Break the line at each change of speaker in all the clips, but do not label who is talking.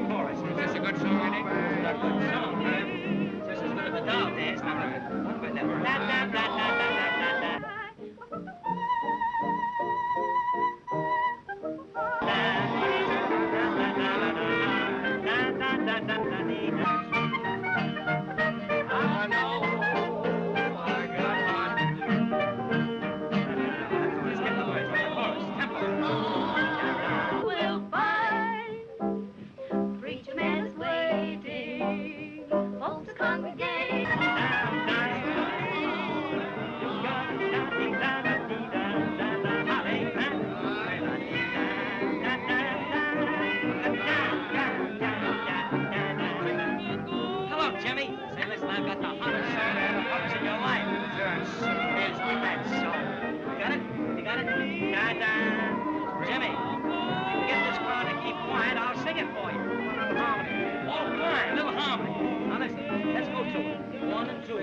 chorus.
Is this a good song, Eddie?
It's a good song, man. It's just as good as a dog dance. All right. But now, da, da, da, da, da, da, da.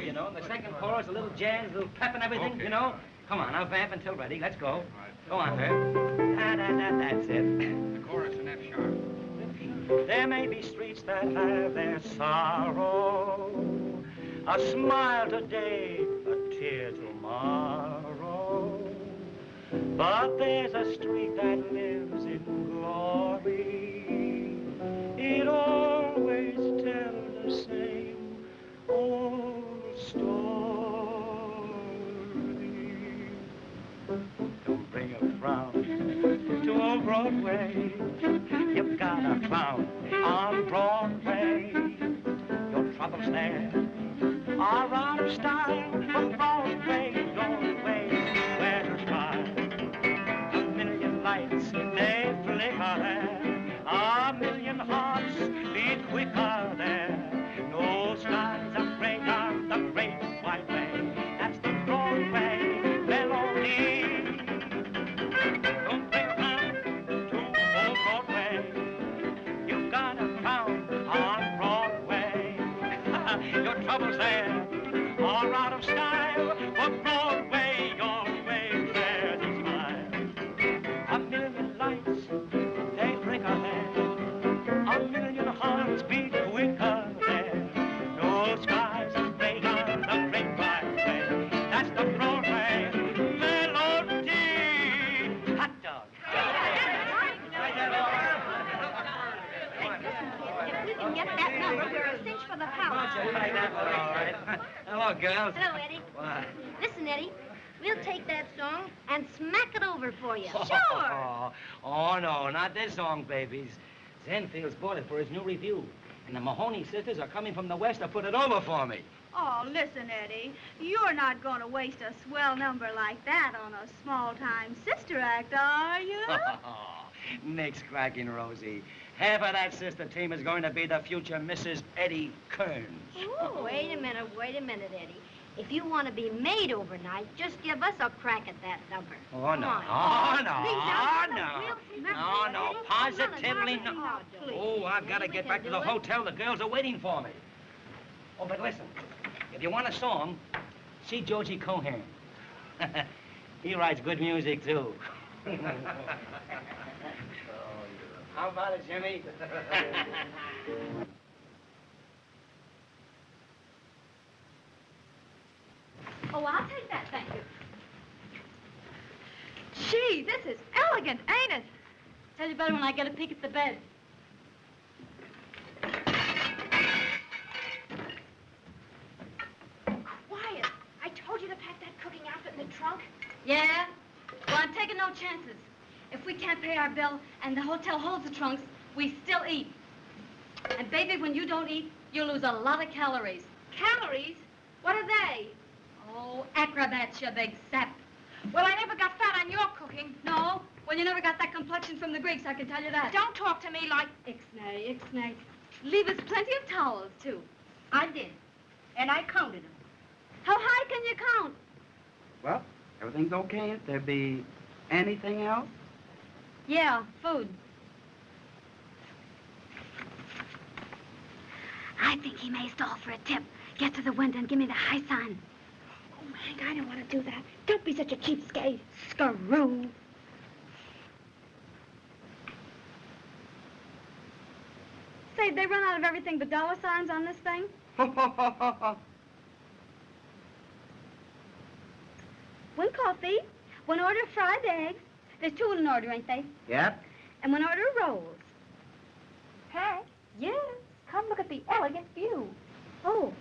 You know, the second chorus, a little jazz, a little pep and everything, okay. You know? Come on, I'll vamp until ready. Let's go. Right. Go on, Herb. That's it.
The chorus in F sharp.
There may be streets that have their sorrow, a smile today, a tear tomorrow. But there's a street that lives in glory. It always tells the same old story. Don't bring a frown to old Broadway. You've got a clown on Broadway. Your troubles there are out of style. From Broadway, your way, where to smile. A million lights, they flicker there. A million hearts beat quicker there. No skies are gray on the great white way. That's the Broadway melody. Don't bring a clown to old Broadway. You've got a clown on Broadway. Your troubles there are out of style. For Broadway, your way, where to smile. A million lights, they flicker there. A million hearts beat quicker there. No skies are gray on the great wide way. That's the Broadway melody. Hot dog.
If we can get that number, we're a cinch for the pound.
All right. Hello, girls.
Hello, Eddie.
What?
Listen, Eddie, we'll take that song and smack it over for you.
Sure. Oh, no, not this song, babies. Zenfield's bought it for his new review. And the Mahoney sisters are coming from the west to put it over for me.
Oh, listen, Eddie. You're not going to waste a swell number like that on a small-time sister act, are you?
Nick's cracking, Rosie. Half of that sister team is going to be the future Mrs. Eddie Kearns.
Oh, wait a minute, Eddie. If you want to be made overnight, just give us a crack at that number.
Oh, no.
Come
on. No, positively no. Oh, I've got to get back to the hotel. The girls are waiting for me. Oh, but listen, if you want a song, see Georgie Cohan. He writes good music, too. How about it, Jimmy?
Oh, I'll take that, thank you. Gee, this is elegant, ain't it?
Tell you better when I get a peek at the bed.
Quiet. I told you to pack that cooking outfit in the trunk.
Yeah? Well, I'm taking no chances. If we can't pay our bill and the hotel holds the trunks, we still eat. And, baby, when you don't eat, you lose a lot of calories.
Calories? What are they?
Oh, acrobats, you big sap.
Well, I never got fat on your cooking.
No? Well, you never got that complexion from the Greeks, I can tell you that.
Don't talk to me like...
Ixnay, ixnay. Leave us plenty of towels, too.
I did, and I counted them.
How high can you count?
Well, everything's okay. If there be anything else?
Yeah, food.
I think he may stall for a tip. Get to the window and give me the high sign. Oh, Hank, I don't want to do that. Don't be such a cheapskate. Screw.
Say, they run out of everything but dollar signs on this thing? One coffee, one order of fried eggs. There's two in an order, ain't they?
Yep.
And one order of rolls.
Hank,
Yes.
come look at the elegant view.
Oh,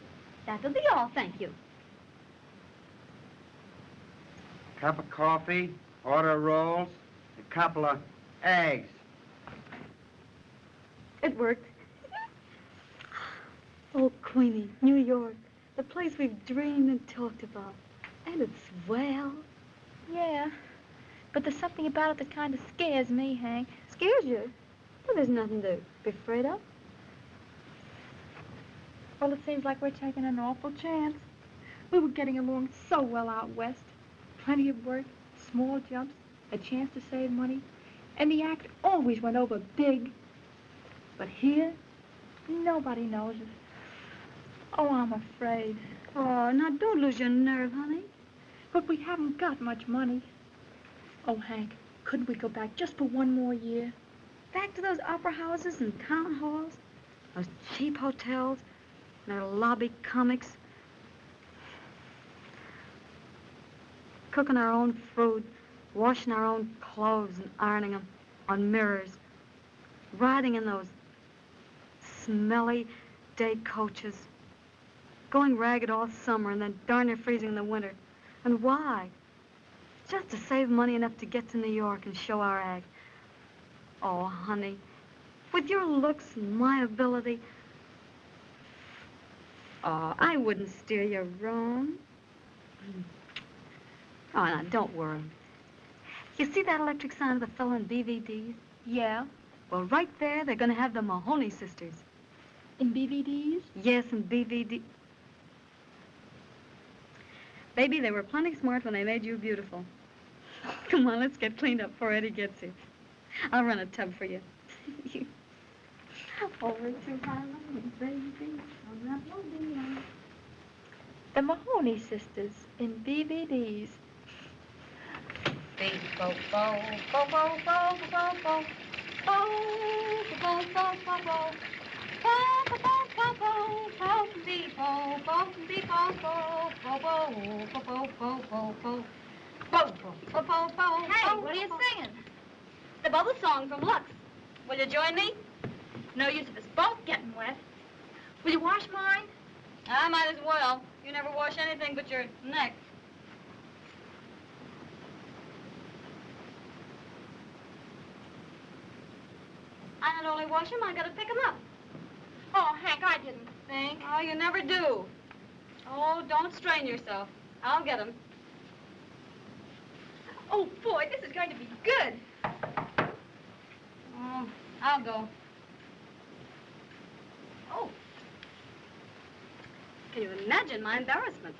that'll be all, thank you.
Cup of coffee, order of rolls, a couple of eggs.
It worked. Oh, Queenie, New York, the place we've dreamed and talked about. And it's swell.
Yeah, but there's something about it that kind of scares me, Hank.
Scares you? Well, there's nothing to be afraid of.
Well, it seems like we're taking an awful chance. We were getting along so well out west. Plenty of work, small jumps, a chance to save money, and the act always went over big. But here, nobody knows us. Oh, I'm afraid.
Oh, now don't lose your nerve, honey.
But we haven't got much money. Oh, Hank, couldn't we go back just for one more year?
Back to those opera houses and town halls, those cheap hotels, and their lobby comics. Cooking our own food, washing our own clothes and ironing them on mirrors. Riding in those smelly day coaches. Going ragged all summer and then darn near freezing in the winter. And why? Just to save money enough to get to New York and show our act. Oh, honey, with your looks and my ability, oh, I wouldn't steer you wrong. Oh, now, don't worry. You see that electric sign of the fellow in BVDs?
Yeah,
Well, right there, they're going to have the Mahoney sisters.
in BVDs?
Yes, in BVD. Baby, they were plenty smart when they made you beautiful. Come on, let's get cleaned up before Eddie gets here. I'll run a tub for you. Over to Harlem, baby, on that lonely line.
The Mahoney sisters in BVDs.
Hey, what are you singing? The bubble song from Lux. Will you join me?
No use of us both getting wet. Will you wash mine?
I might as well. You never wash anything but your neck. I not only wash them, I gotta pick them up.
Oh, Hank, I didn't think.
Oh, you never do. Oh, don't strain yourself. I'll get them.
Oh, boy, this is going to be good.
Oh, I'll go. Oh. Can you imagine my embarrassment?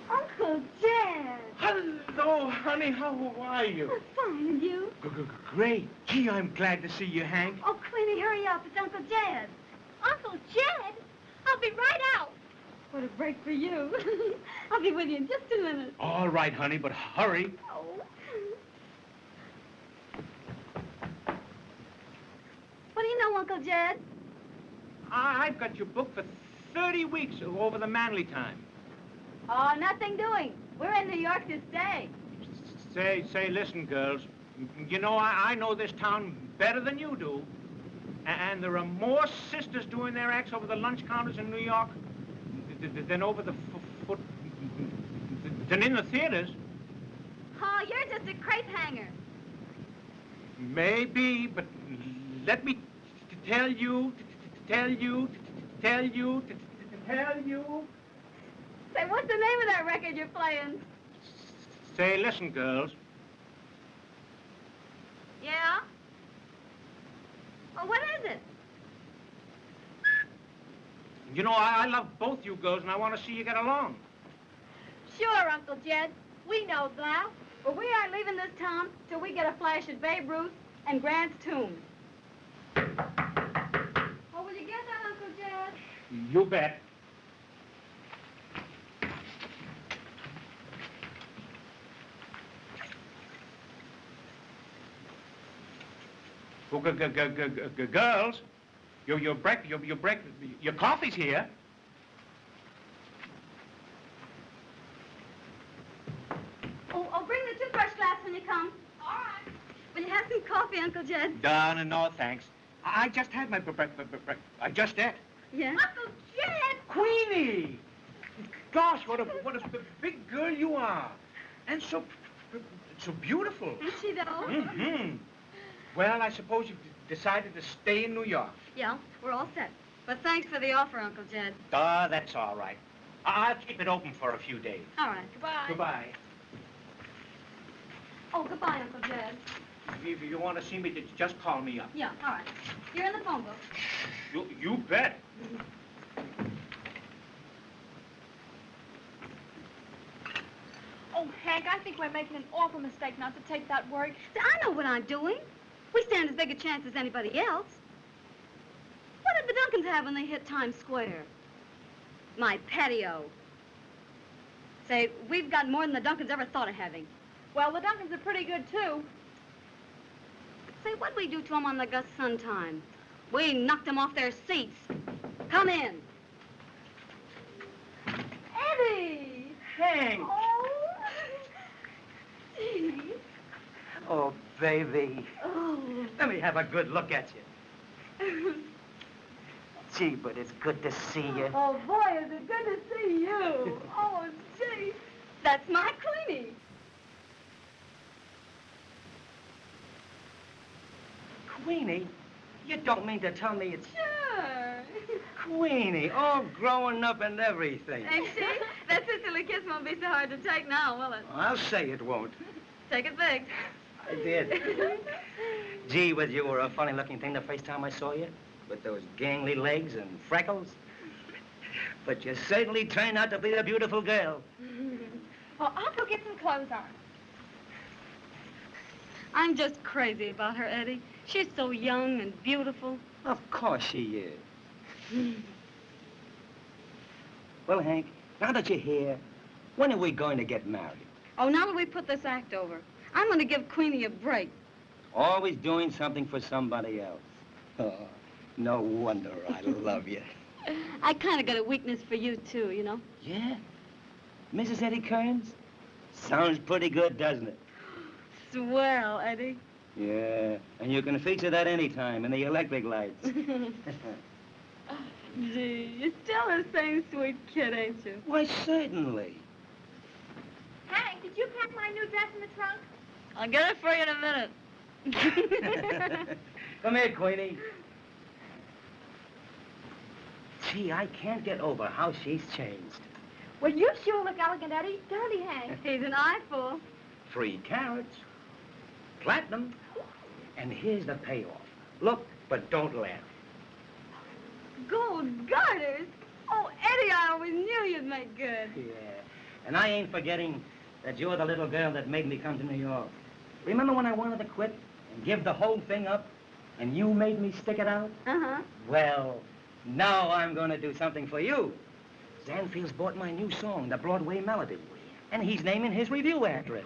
Uncle Jed.
Hello, honey. How are you?
Fine, and you?
Great. Gee, I'm glad to see you, Hank.
Oh, Queenie, hurry up. It's Uncle Jed. Uncle Jed? I'll be right out.
What a break for you. I'll be with you in just a minute.
All right, honey, but hurry.
Oh.
What do you know, Uncle Jed?
I've got you booked for 30 weeks over the Manly time.
Oh, nothing doing. We're in New York to stay.
Say, listen, girls. You know, I know this town better than you do. And there are more sisters doing their acts over the lunch counters in New York than over the than in the theaters.
Oh, you're just a crepe hanger.
Maybe, but let me tell you.
Say, what's the name of that record you're playing?
Say, listen, girls.
Yeah? Well, what is it?
You know, I love both you girls, and I want to see you get along.
Sure, Uncle Jed. We know that.
Well, we aren't leaving this town till we get a flash at Babe Ruth and Grant's tomb. Oh, will you get that, Uncle Jed?
You bet. Well, girls, your coffee's here.
Oh, bring the toothbrush glass when you come. All right. Will you have some coffee, Uncle Jed?
No, thanks. I just had my I just ate.
Yeah?
Uncle Jed!
Queenie! Gosh, what a big girl you are. And so beautiful.
Is she, though?
Mm-hmm. Well, I suppose you've decided to stay in New York.
Yeah, we're all set. But thanks for the offer, Uncle Jed.
That's all right. I'll keep it open for a few days.
All right, goodbye.
Goodbye.
Oh, goodbye, Uncle Jed.
If you want to see me, just call me up.
Yeah, all right. You're in the phone book.
You bet.
Oh, Hank, I think we're making an awful mistake not to take that work.
I know what I'm doing. We stand as big a chance as anybody else. What did the Duncans have when they hit Times Square? My patio. Say, we've got more than the Duncans ever thought of having.
Well, the Duncans are pretty good, too.
Say, what'd we do to them on the Gus Sun time? We knocked them off their seats. Come in.
Eddie!
Hank!
Oh! Gee.
Oh, baby.
Oh.
Let me have a good look at you. Gee, but it's good to see you.
Oh, boy, is it good to see you. Oh, gee.
That's my Queenie.
Queenie? You don't mean to tell me it's
Sure.
Queenie, all growing up and everything.
Ain't she? That sisterly kiss won't be so hard to take now, will it?
I'll say it won't.
Take it big.
I did. Gee, but you were a funny-looking thing the first time I saw you, with those gangly legs and freckles. But you certainly turned out to be a beautiful girl.
Well, I'll go get some clothes on.
I'm just crazy about her, Eddie. She's so young and beautiful.
Of course she is. Well, Hank, now that you're here, when are we going to get married?
Oh, now that we put this act over, I'm going to give Queenie a break.
Always doing something for somebody else. Oh, no wonder I love you.
I kind of got a weakness for you, too, you know?
Yeah? Mrs. Eddie Kearns? Sounds pretty good, doesn't it?
Swell, Eddie.
Yeah, and you can feature that anytime in the electric lights.
Gee, you're still the same sweet kid, ain't you?
Why, certainly.
Hank, did you pack my new dress in the trunk?
I'll get it for you in a minute.
Come here, Queenie. Gee, I can't get over how she's changed.
Well, you sure look elegant, Eddie, don't he, Hank?
He's an eyeful.
3 carats. Platinum. And here's the payoff. Look, but don't laugh.
Gold garters? Oh, Eddie, I always knew you'd make good.
Yeah, and I ain't forgetting that you're the little girl that made me come to New York. Remember when I wanted to quit and give the whole thing up, and you made me stick it out?
Uh-huh.
Well, now I'm going to do something for you. Zanfield's bought my new song, the Broadway Melody, and he's naming his review after it.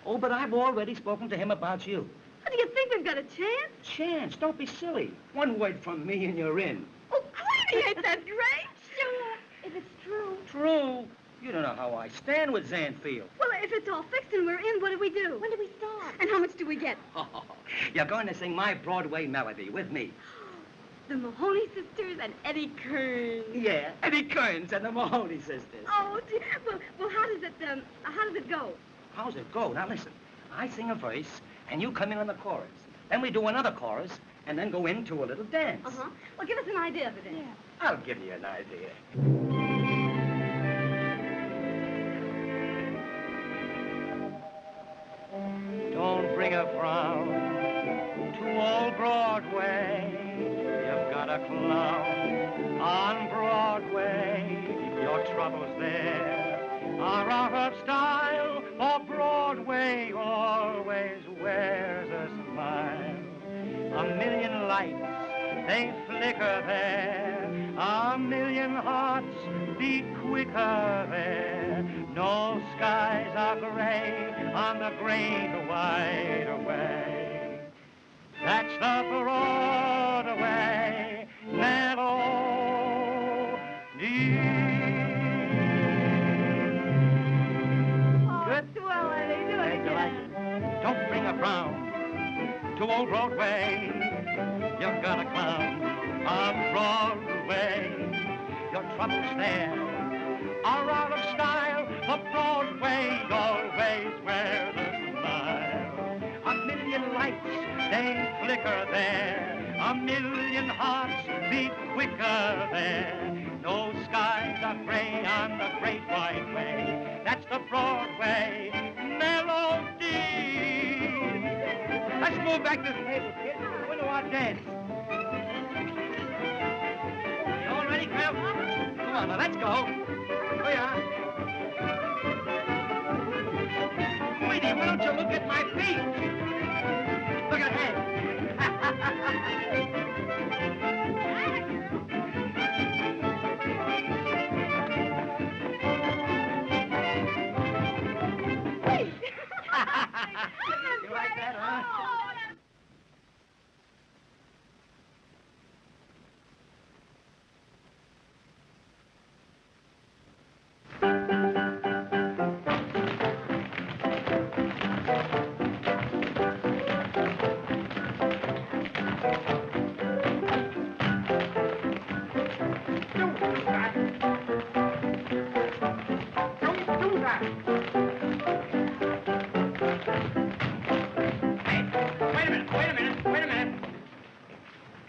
Oh, but I've already spoken to him about you.
Do you think we've got a chance?
Chance, don't be silly. One word from me and you're in.
Oh, Queenie, ain't that great?
Sure, if it's true.
True. You don't know how I stand with Zanfield.
Well, if it's all fixed and we're in, what do we do?
When do we start?
And how much do we get?
Oh, you're going to sing my Broadway Melody with me.
The Mahoney sisters and Eddie Kearns.
Yeah, Eddie Kearns and the Mahoney sisters.
Oh, dear. Well, how does it go?
How's it go? Now listen, I sing a verse, and you come in on the chorus. Then we do another chorus, and then go into a little dance.
Uh-huh. Well, give us an idea of it then.
Yeah.
I'll give you an idea.
Don't bring a frown to old Broadway. You've got a clown on Broadway. Your trouble's there are out of style, for Broadway always wears a smile. A million lights, they flicker there, a million hearts beat quicker there. No skies are gray on the great wide away. That's the Broadway Melody. Good?
Swell, Eddie. Do it
Glad you like
again.
it. Don't bring a frown to old Broadway. You've got a clown on Broadway. Your troubles there are out of style. The Broadway always wears a smile. A million lights, they flicker there. A million hearts beat quicker there. No skies are gray on the great wide way. That's the Broadway Melody. Let's move back to the table, kids. We're to our dance. You all ready, Crab? Come on, now, let's go. Oh, yeah. Sweetie, why don't you look at my feet? Look ahead. You like that, huh?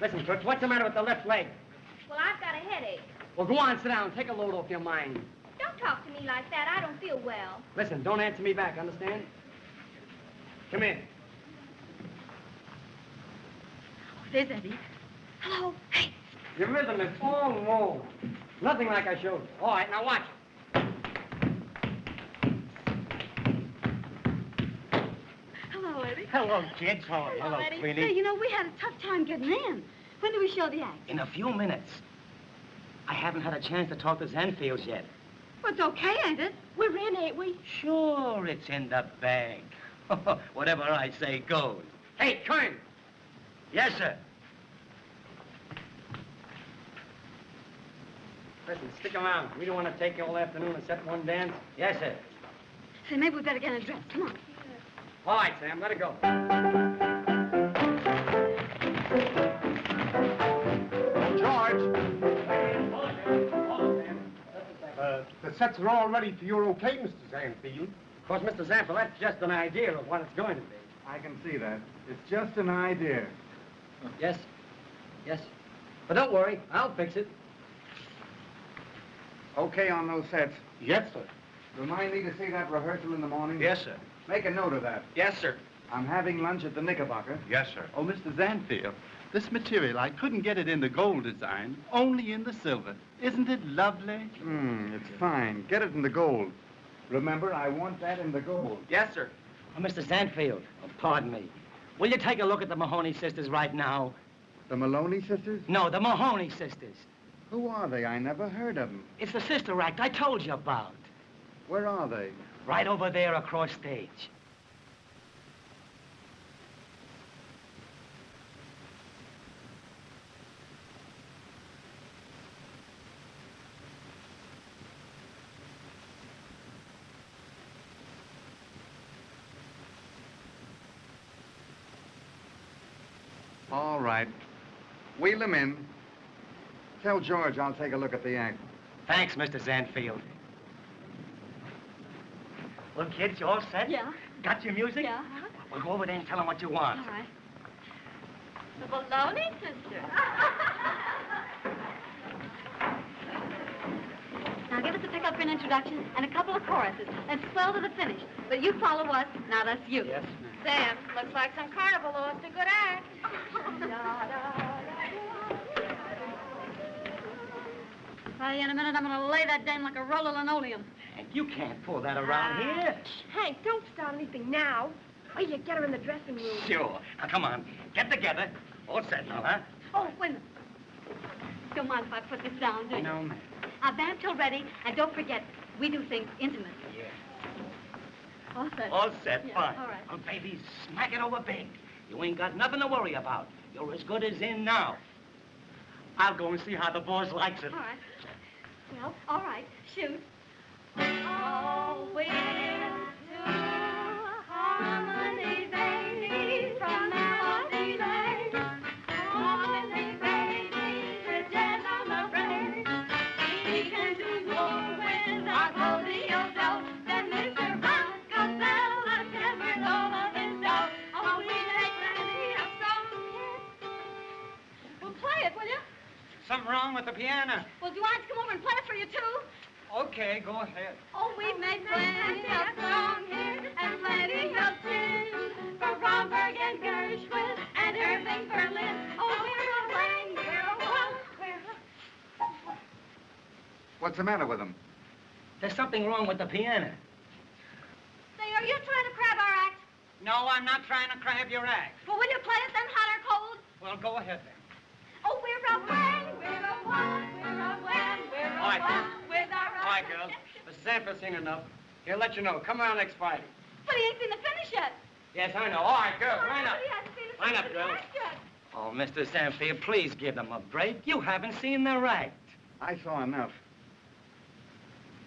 Listen, Toots, what's the matter with the left leg?
Well, I've got a headache.
Well, go on, sit down. Take a load off your mind.
Don't talk to me like that. I don't feel well.
Listen, don't answer me back, understand? Come in.
Oh, there's Eddie. Hello. Hey.
Your rhythm is all wrong. Nothing like I showed you. All right, now watch.
Hello, Eddie.
Hello, kids. How are you? Hello,
Eddie.
Queenie.
Say, you know, we had a tough time getting in. When do we show the act?
In a few minutes. I haven't had a chance to talk to Zanfields yet.
Well, it's okay, ain't it? We're in, ain't we?
Sure, it's in the bag. Whatever I say goes.
Hey, Kern.
Yes, sir.
Listen, stick around. We don't want to take you all afternoon except one dance.
Yes, sir.
Say, maybe we better get undressed. Come on.
All right, Sam, let it go.
The sets are all ready for your okay, Mr. Zanfield.
Of course, Mr. Zampa, that's just an idea of what it's going to be.
I can see that. It's just an idea.
Yes? Yes. But don't worry, I'll fix it.
Okay on those sets? Yes, sir. Remind me to see that rehearsal in the morning?
Yes, sir.
Make a note of that.
Yes, sir.
I'm having lunch at the Knickerbocker.
Yes, sir.
Oh, Mr. Zanfield, this material, I couldn't get it in the gold design, only in the silver. Isn't it lovely?
It's fine. Get it in the gold. Remember, I want that in the gold.
Yes, sir.
Oh, Mr. Zanfield, pardon me. Will you take a look at the Mahoney sisters right now?
The Maloney sisters?
No, the Mahoney sisters.
Who are they? I never heard of them.
It's the sister act I told you about.
Where are they?
Right over there across stage.
All right. Wheel them in. Tell George I'll take a look at the act.
Thanks, Mr. Zanfield. Well, kids, you all set?
Yeah.
Got your music?
Yeah.
Well, go over there and tell them what you want.
All right.
The baloney sister.
Now give us a pick-up for an introduction and a couple of choruses and swell to the finish. But you follow us. Now that's you.
Yes,
Sam, looks like some carnival lost a good act.
Well, in a minute I'm going to lay that dame like a roll of linoleum.
And You can't pull that around here.
Hank, don't start anything now. Wait till you get her in the dressing room.
Sure. Now, come on. Get together. All set now, huh?
Oh, wait a minute. Don't mind if I put this down, do you?
No, ma'am.
Vamp till ready, and don't forget, we do things intimate.
Yeah.
All set.
All set,
Yeah,
fine.
all right.
Oh, baby, smack it over big. You ain't got nothing to worry about. You're as good as in now. I'll go and see how the boss likes it.
All right. Well, all right. Shoot. Oh, we're two harmony babies from Melody Lane. Harmony babies, we're dead on the brain. We can do more with our polio than Mr. Roscoe Bell has ever all of his dough. Oh, we make plenty of songs. Well, play it, will you?
Something wrong with the piano.
Well, do you want us to come over and play it for you, too?
Okay, go ahead.
Oh, we've made plenty of songs here and plenty of tunes for Romberg and Gershwin and Irving Berlin. Oh, we're a wang, we're a one, we're a...
What's the matter with them?
There's something wrong with the piano.
Say, are you trying to crab our act?
No, I'm not trying to crab your act.
Well, will you play it then, hot or cold?
Well, go ahead then.
Oh, we're a wang, we're a one, we're a wang, we're a
All right,
one with our...
All right, girls. Mr. Sanford's seen enough. He'll let you know. Come around next Friday.
But he ain't seen the finish yet.
Yes, I know. All right, girls, line up.
But he hasn't seen the
Line up,
finish
girls.
yet.
Oh, Mr. Sanfield, please give them a break. You haven't seen their act.
I saw enough.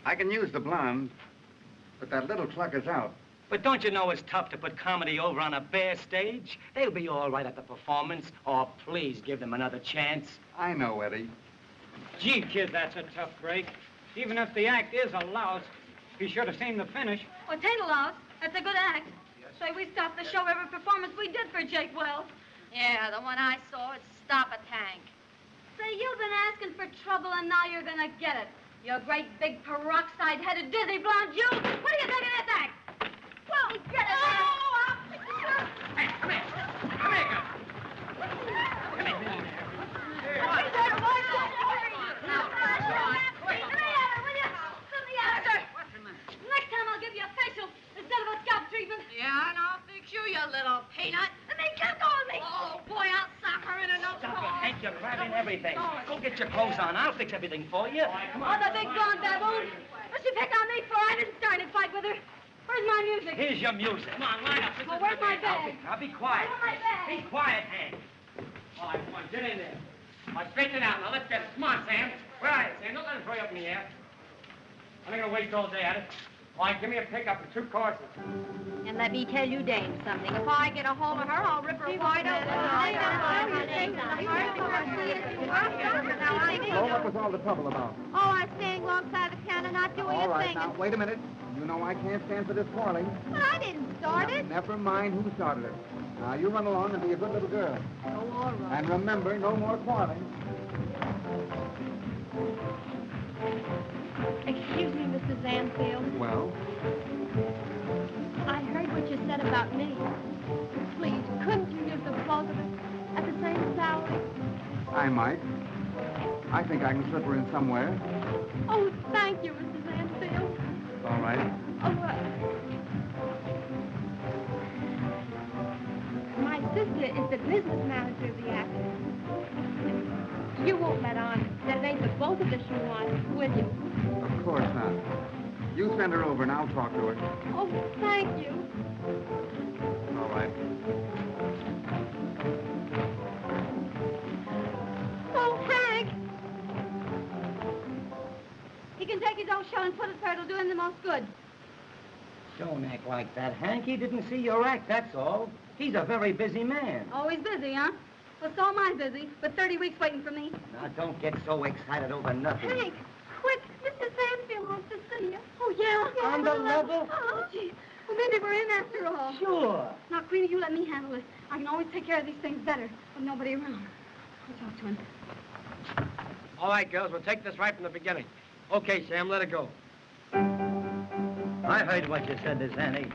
I can use the blonde, but that little clucker's out.
But don't you know it's tough to put comedy over on a bare stage? They'll be all right at the performance. Oh, please give them another chance.
I know, Eddie.
Gee, kid, that's a tough break. Even if the act is a louse, he should have seen the finish.
Well, it ain't a loss. That's a good act. Say, we stopped the show every performance we did for Jake Wells.
Yeah, the one I saw at Stop a Tank.
Say, you've been asking for trouble, and now you're gonna get it. You great big peroxide-headed dizzy blonde Jew. What do you think of this act? Well, get it. Oh,
Hey, come here. Come here, girl. Come here.
Next time I'll give you a facial instead of a scalp treatment.
Yeah, and I'll fix you, you little peanut.
And then keep going me.
Oh, boy, I'll sock her in a no
Stop it, Hank. You're grabbing everything. Go get your clothes on. I'll fix everything for you. Come
Oh,
on.
the big blonde baboon. What's she pick on me for? I didn't start a fight with her. Where's my music?
Here's your music. Come on, line up.
Well, where's my bag?
Now be quiet.
Where's my bag?
Be quiet, Hank.
All right, come on, get in there. All right, straighten it out. Now, let's get it. Come on, Sam. Where are you, Sam? Don't let him throw you up in the air. I'm not going to waste all day at it. All right, give me a pickup for 2 courses.
And let me tell you, Dame, something. If I get a hold of her, I'll rip her wide open.
So what was all the trouble about?
Oh, I'm staying alongside the piano, not doing
All
a
right,
thing.
now, wait a minute. You know I can't stand for this quarreling.
But I didn't start it.
Never mind who started it. Now, you run along and be a good little girl.
Oh, all right.
And remember, no more quarreling.
Excuse me, Mr. Zanfield.
Well,
I heard what you said about me. Please, couldn't you give the both of us at the same salary?
I might. I think I can slip her in somewhere.
Oh, thank you, Mr. Zanfield.
All right.
Oh, my sister is the business manager of the act. You won't let on that it ain't the both of us you want, will you?
Of course not. You send her over and I'll talk to her.
Oh, thank you.
All right.
Oh, Hank! He can take his own show and put it where it'll do him the most good.
Don't act like that, Hank. He didn't see your act, that's all. He's a very busy man.
Always busy, huh? Well, so am I busy, with 30 weeks waiting for me.
Now, don't get so excited over nothing.
Hank, quick, Mr. Zanfield wants to see you.
Oh, yeah?
On the level?
Oh, gee. Well, maybe we're in after all.
Sure.
Now, Queenie, you let me handle it. I can always take care of these things better with nobody around. I'll talk to him.
All right, girls, we'll take this right from the beginning. Okay, Sam, let it go.
I heard what you said, Miss Annie.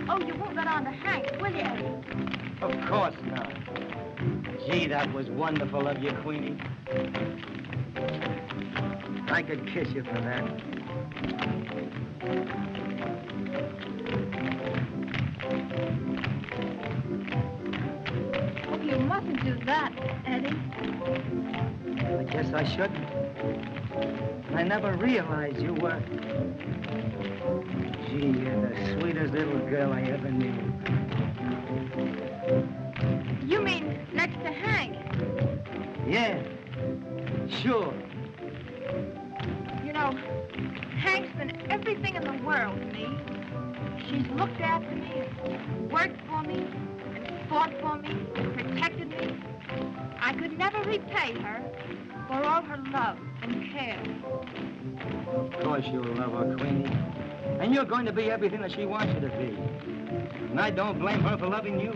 Oh, you won't let on to Hank, will you, Eddie?
Of course not. Gee, that was wonderful of you, Queenie. I could kiss you for that.
Oh, you mustn't do that, Eddie.
I guess I shouldn't. I never realized you were... Gee, you're the sweetest little girl I ever knew.
You mean next to Hank?
Yeah, sure.
You know, Hank's been everything in the world to me. She's looked after me, and worked for me, and fought for me, and protected me. I could never repay her for all her love and care.
Of course you'll love her, Queenie. And you're going to be everything that she wants you to be. And I don't blame her for loving you.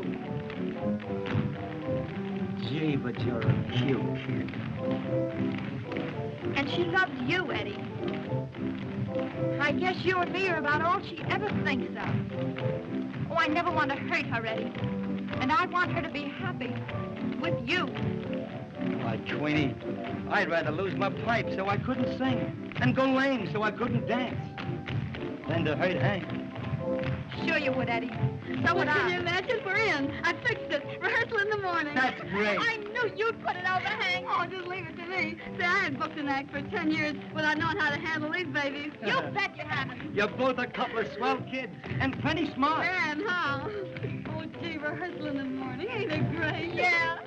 Gee, but you're a cute kid.
And she loves you, Eddie. I guess you and me are about all she ever thinks of. Oh, I never want to hurt her, Eddie. And I want her to be happy with you.
Why, Queenie, I'd rather lose my pipe so I couldn't sing, and go lame so I couldn't dance, than to hurt Hank.
Sure you would, Eddie. So would I.
Can you imagine? We're in. I fixed it. Rehearsal in the morning.
That's great.
I knew you'd put it over, Hank.
Oh, just leave it to me. See, I had booked an act for 10 years without knowing how to handle these babies.
You bet you haven't.
You're both a couple of swell kids, and plenty smart.
And how? Oh, gee, rehearsal in the morning. Ain't it great?
Yeah.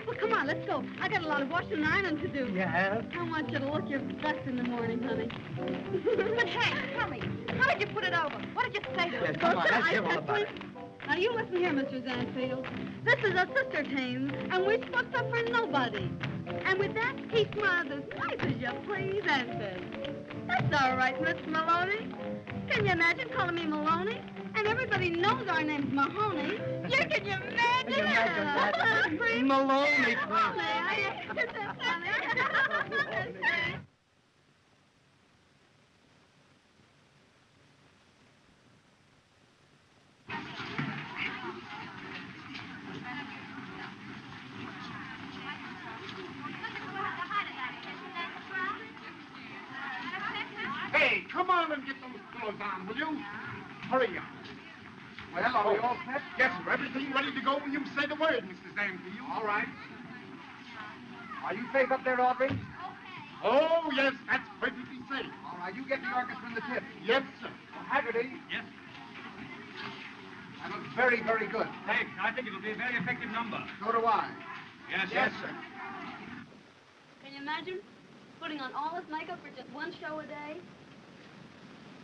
Well, come on, let's go. I got a lot of washing and ironing to do.
You have?
I want you to look your best in the morning, honey.
But Hank, tell me, how did you put it over? What did you say to
Yes,
her?
come on, let's hear all about it.
Now, you listen here, Mr. Zanfield. This is a sister team, and we're supposed up for nobody. And with that, he smiled as nice as you please and said, "That's all right, Miss Maloney." Can you imagine calling me Maloney? And everybody knows our name's Mahoney. You can you imagine?
Can you imagine that? Maloney, please.
Maloney.
Hey, come on and get those clothes on, will you? Hurry up.
Well, are we all set?
Yes, sir. Everything ready to go when you say the word, Mr. Zanfield.
All right. Are you safe up there, Audrey?
Oh, yes, that's perfectly safe.
All right, you get the orchestra in the tip.
Yes, sir.
Well, Haggerty.
Yes.
That looks very, very good.
Thanks. I think it'll be a very effective number.
So do I.
Yes,
Yes, sir.
Can you imagine putting on all this makeup for just one show a day?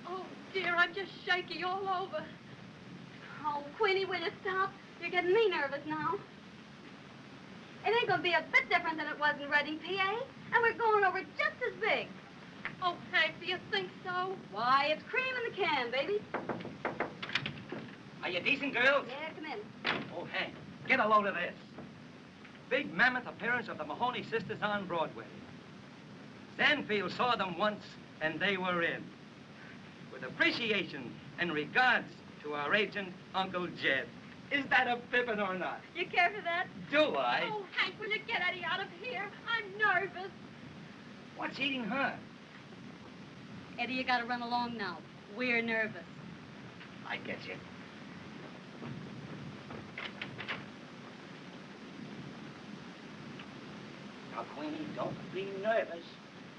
Oh, dear, I'm just shaky all over.
Oh, Queenie, will you stop? You're getting me nervous now. It ain't gonna be a bit different than it was in Reading, PA. And we're going over just as big.
Oh, Hank, do you think so?
Why, it's cream in the can, baby.
Are you decent, girls?
Yeah, come in.
Oh, Hank, get a load of this. Big mammoth appearance of the Mahoney sisters on Broadway. Zanfield saw them once, and they were in. With appreciation and regards to our agent, Uncle Jed. Is that a pippin or not?
You care for that?
Do I?
Oh, Hank, will you get Eddie out of here? I'm nervous.
What's eating her?
Eddie, you gotta run along now. We're nervous.
I get you. Now, Queenie, don't be nervous.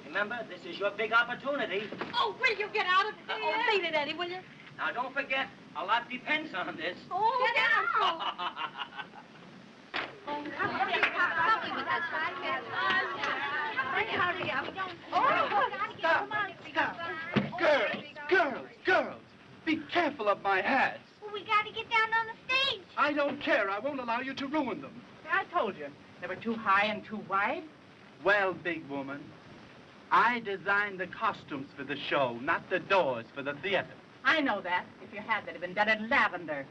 Remember, this is your big opportunity.
Oh, will you get out of here?
Oh, beat it, Eddie, will you?
Now, don't forget, a lot depends on this.
Oh,
Get out.
Help me with that side. Hurry up.
Girls, be careful of my hats.
Well, we got to get down on the stage.
I don't care. I won't allow you to ruin them.
I told you, they were too high and too wide.
Well, big woman, I designed the costumes for the show, not the doors for the theater.
I know that. If you had, they'd have been done in lavender.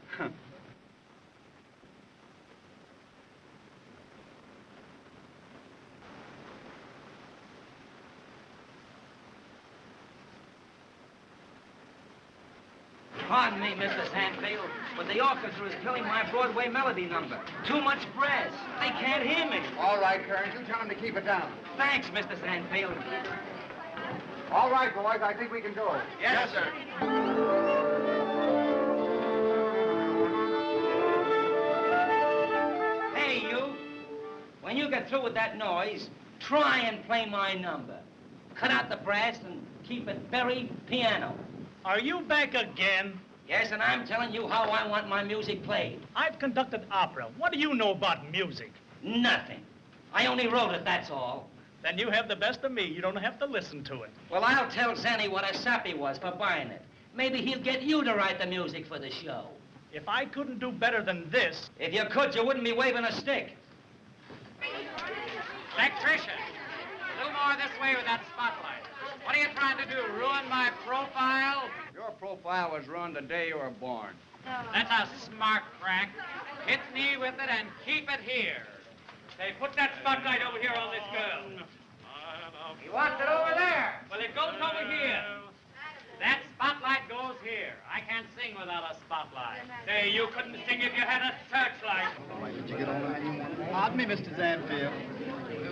Pardon me, Mr. Sandfield, but the orchestra is killing my Broadway Melody number. Too much brass. They can't hear me.
All right, Kearns, you tell him to keep it down.
Thanks, Mr. Sandfield.
All right, boys, I think we can go.
Yes, sir.
Hey, you. When you get through with that noise, try and play my number. Cut out the brass and keep it very piano.
Are you back again?
Yes, and I'm telling you how I want my music played.
I've conducted opera. What do you know about music?
Nothing. I only wrote it, that's all.
Then you have the best of me. You don't have to listen to it.
Well, I'll tell Zenny what a sap he was for buying it. Maybe he'll get you to write the music for the show.
If I couldn't do better than this...
If you could, you wouldn't be waving a stick.
Electrician, a little more this way with that spotlight. What are you trying to do, ruin my profile?
Your profile was ruined the day you were born.
That's a smart crack. Hit me with it and keep it here. Say, put that spotlight over here on this girl. He wants it over there. Well, it goes over here. That spotlight goes here. I can't sing without a spotlight. Say, you couldn't sing if you had a searchlight.
Did you get all the men you wanted?
Pardon me, Mr. Zanfield.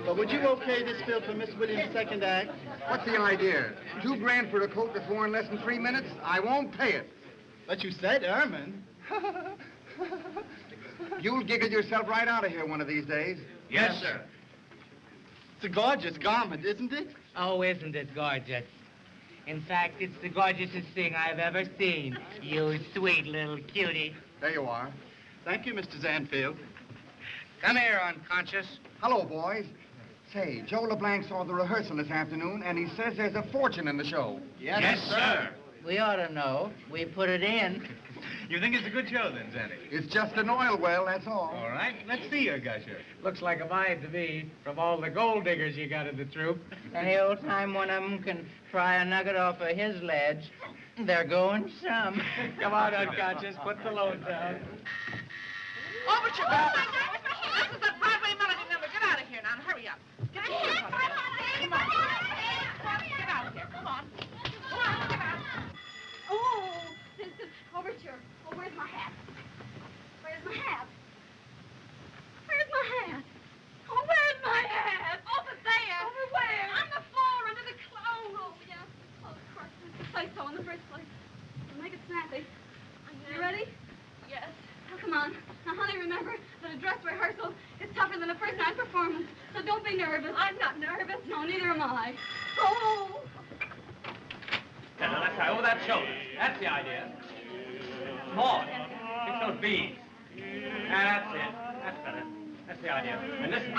But would you okay this fill for Miss Williams' second act?
What's the idea? $2 for a coat that's worn less than 3 minutes? I won't pay it.
But you said ermine.
You'll giggle yourself right out of here one of these days.
Yes, sir.
It's a gorgeous garment, isn't it?
Oh, isn't it gorgeous? In fact, it's the gorgeousest thing I've ever seen. You sweet little cutie.
There you are.
Thank you, Mr. Zanfield.
Come here, unconscious.
Hello, boys. Say, Joe LeBlanc saw the rehearsal this afternoon, and he says there's a fortune in the show.
Yes, sir.
We ought to know. We put it in.
You think it's a good show, then, Zenny?
It's just an oil well, that's all.
All right, let's see your gusher.
Looks like a vibe to me, from all the gold diggers you got in the troupe. Any old time one of them can pry a nugget off of his ledge, they're going some. Come on, unconscious, put the load down.
Oh, but you This is the Broadway Melody number. Get out of here now. Hurry up. Get out of here. Come on. Get out of here. Come on. Come on, get out.
Oh, this is overture. Oh, where's my hat? Where's my hat? Where's my hat? Oh, where's my hat? Over there. Over where? On the floor, under the clothes. Oh, yeah. Oh, of course. Let's say so in the first place. We'll make it snappy. You ready? Yes. Oh, come on. Now, honey, remember that a dress rehearsal is tougher than a first night performance. So don't be nervous. I'm not nervous. No, neither am I. Oh!
Yeah, now let's try over that shoulder. That's the idea. More. Fix those beads. That's it. That's better. That's the idea. And listen.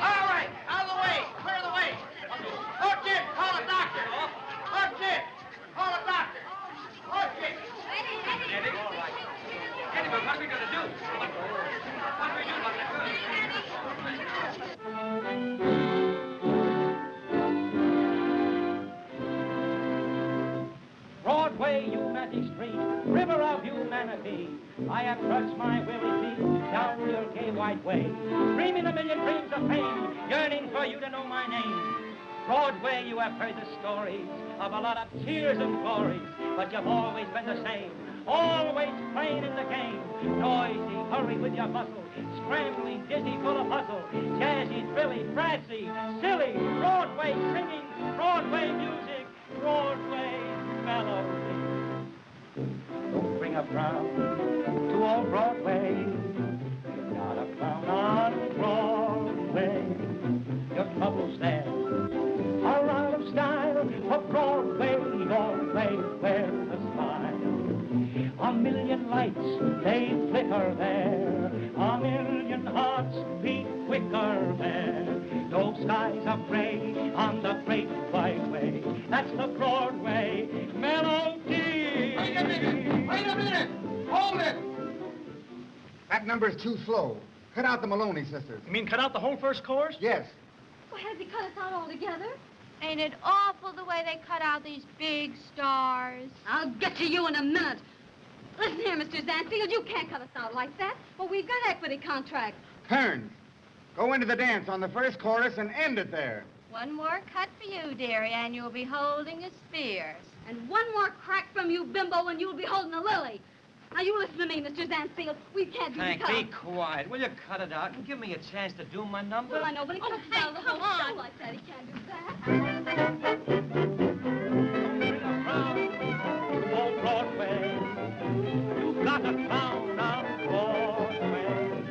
All right, out of the way. Clear the way. Oh, Jim, call a doctor. Oh, Jim, call a doctor. Oh, Jim. Eddie, all right. Eddie, but what are we going to do? What are we doing about that girl?
Broadway, you magic street, river of humanity, I have trudged my weary feet down your gay white way, dreaming a million dreams of fame, yearning for you to know my name. Broadway, you have heard the stories of a lot of tears and glories, but you've always been the same, always playing in the game. Noisy, hurry with your bustle, scrambling, dizzy, full of hustle, jazzy, thrilly, brassy, silly, Broadway singing, Broadway music, Broadway melody. Don't bring a frown to old Broadway. You're not a clown on Broadway. Your troubles there are out of style. For Broadway, always wear a smile. A million lights, they flicker there. A million hearts beat quicker there. Those skies are gray on the great white way. That's the Broadway melody.
Wait a minute! Wait a minute! Hold it! That number's too slow. Cut out the Maloney sisters.
You mean cut out the whole first chorus?
Yes.
Well, has he cut us out altogether?
Ain't it awful the way they cut out these big stars?
I'll get to you in a minute. Listen here, Mr. Zanfield, you can't cut us out like that. Well, we've got equity contracts.
Kearns, go into the dance on the first chorus and end it there.
One more cut for you, dearie, and you'll be holding a spear.
And one more crack from you, bimbo, and you'll be holding a lily. Now, you listen to me, Mr. Zansfield. We can't do
Hank,
the
be quiet. Will you cut it out and give me a chance to do my number?
Well, I know, but he can't sell the whole show like that. He can't do that.
On Broadway, you've got a clown on Broadway.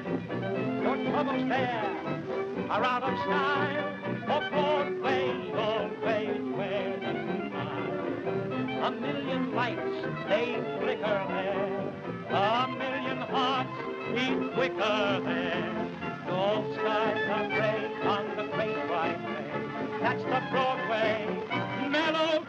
Your troubles there are out of style. For Broadway always wears a smile. A million lights, they flicker there. A million hearts beat quicker there. No skies are gray on the great white way. That's the Broadway melody.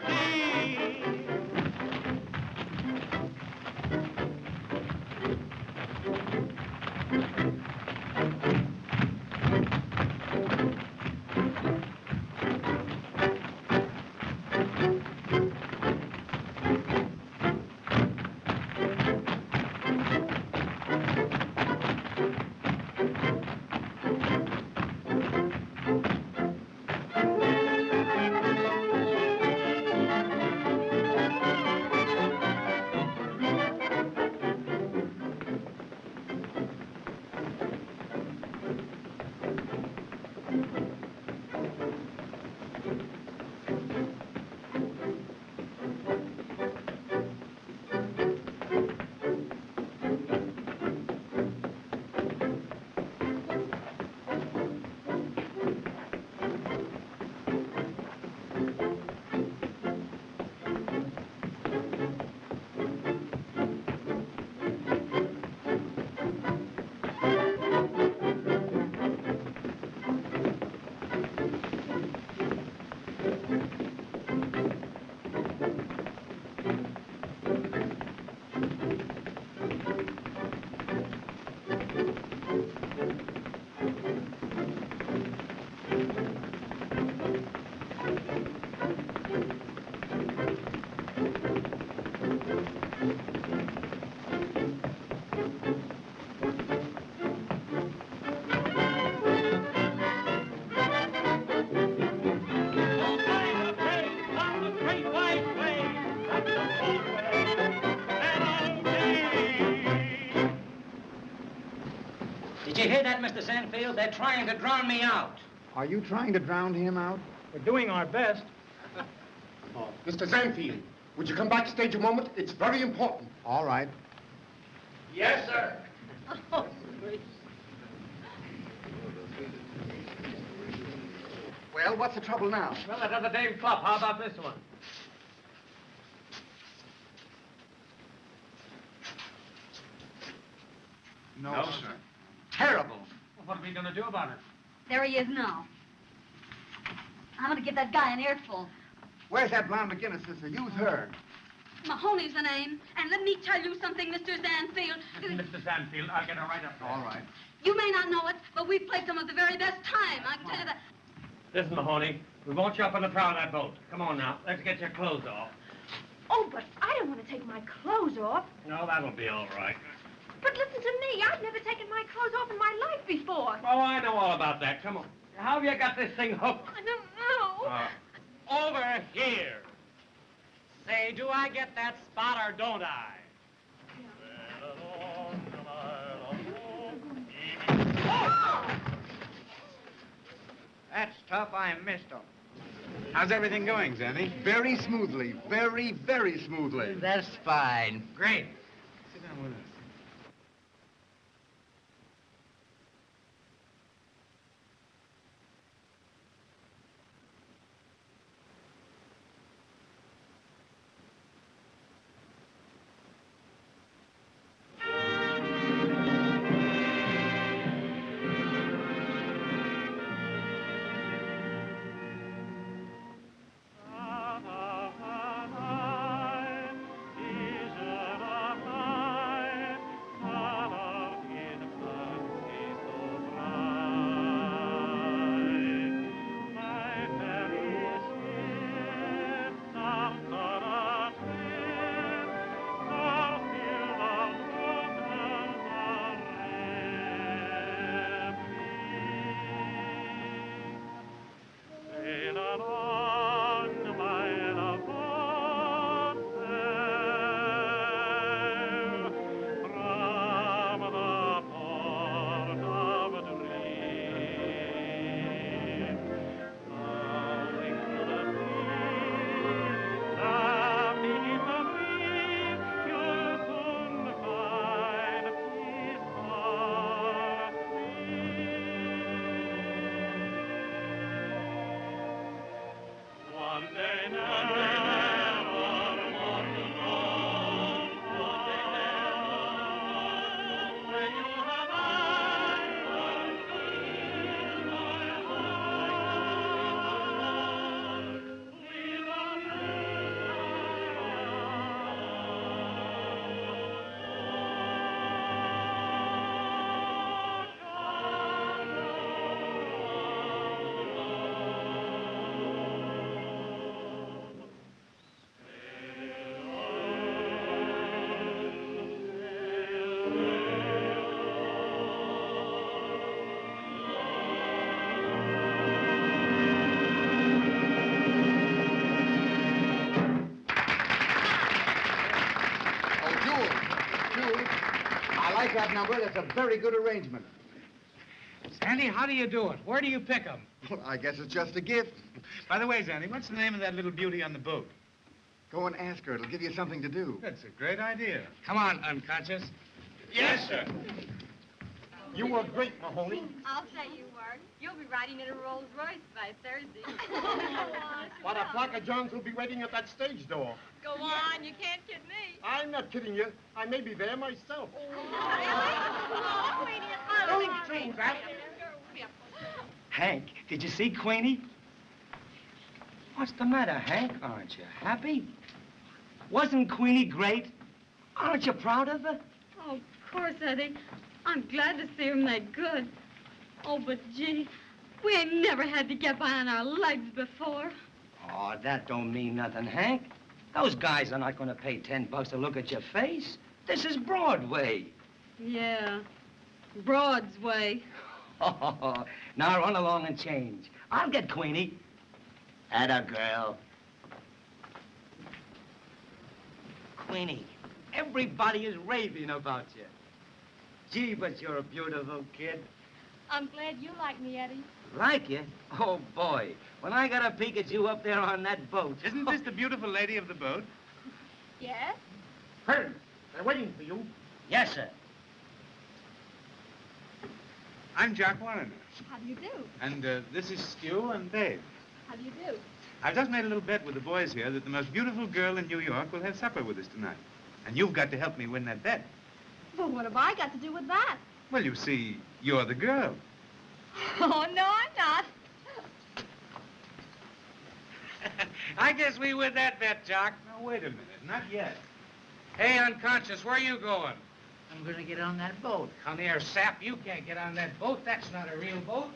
Did you hear that, Mr. Sandfield? They're trying to drown me out.
Are you trying to drown him out?
We're doing our best.
Oh, Mr. Zanfield, would you come backstage a moment? It's very important.
All right.
Yes, sir.
Oh, great.
Well, what's the trouble now?
Well, that other dame flop. How about this one?
No, sir.
Terrible.
Well, what are we going to do about it?
There he is now. I'm going to give that guy an earful.
Where's that blonde McGinnis sister? Use her.
Mahoney's the name. And let me tell you something, Mr. Zanfield.
Listen, Mr. Sandfield, I'll get her right up there.
All right.
You may not know it, but we've played some of the very best time. I can tell you that.
Listen, Mahoney, we want you up on the prow of that boat. Come on now, let's get your clothes off.
Oh, but I don't want to take my clothes off.
No, that'll be all right.
But listen to me. I've never taken my clothes off in my life before.
Oh, I know all about that. Come on. How have you got this thing hooked?
I don't know.
Over here. Say, do I get that spot or don't I?
That's tough. I missed him. How's everything going, Zenny?
Very smoothly. Very, very smoothly.
That's fine.
Great.
Sit down with us.
Isn't a night
like that number. That's a very good arrangement.
Sandy, how do you do it? Where do you pick 'em?
Well, I guess it's just a gift.
By the way, Sandy, what's the name of that little beauty on the boat?
Go and ask her. It'll give you something to do.
That's a great idea. Come on, unconscious.
Yes, sir.
You were great, Mahoney.
I'll say you were. You'll be riding in a Rolls Royce by Thursday.
What a flock of Johns will be waiting at that stage door.
Go on, you can't kid me.
I'm not kidding you. I may be there myself.
Oh, Queenie, it's
Don't dream that.
Hank, did you see Queenie? What's the matter, Hank? Aren't you happy? Wasn't Queenie great? Aren't you proud of her?
Oh, of course, Eddie. I'm glad to see him that good. Oh, but gee, we ain't never had to get by on our legs before.
Oh, that don't mean nothing, Hank. Those guys are not going to pay $10 to look at your face. This is Broadway.
Yeah, Broad's way.
Oh, now run along and change. I'll get Queenie. Atta girl. Queenie, everybody is raving about you. Gee, but you're a beautiful kid.
I'm glad you like me, Eddie.
Like you? Oh, boy. When I got a peek at you up there on that boat.
Isn't this the beautiful lady of the boat?
Yes?
Holmes, they're waiting for you.
Yes, sir.
I'm Jack Warner.
How do you do?
And this is Stu and Dave.
How do you do?
I've just made a little bet with the boys here that the most beautiful girl in New York will have supper with us tonight. And you've got to help me win that bet.
Well, what have I got to do with that?
Well, you see, you're the girl.
Oh, no, I'm not.
I guess we win that bet, Jock.
Now, wait a minute. Not yet.
Hey, unconscious, where are you going?
I'm gonna get on that boat.
Come here, sap. You can't get on that boat. That's not a real boat.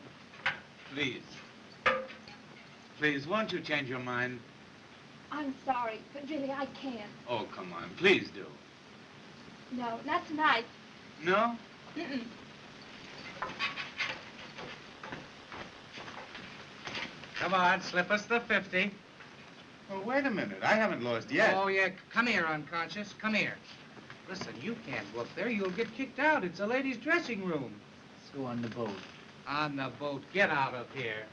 Please. Please, won't you change your mind?
I'm sorry, but really, I can't.
Oh, come on. Please do.
No, not tonight.
No?
Mm-mm.
Come on, slip us the 50.
Well, wait a minute. I haven't lost yet.
Oh, yeah. Come here, unconscious. Come here. Listen, you can't go up there. You'll get kicked out. It's a ladies' dressing room.
Let's go on the boat.
On the boat. Get out of here.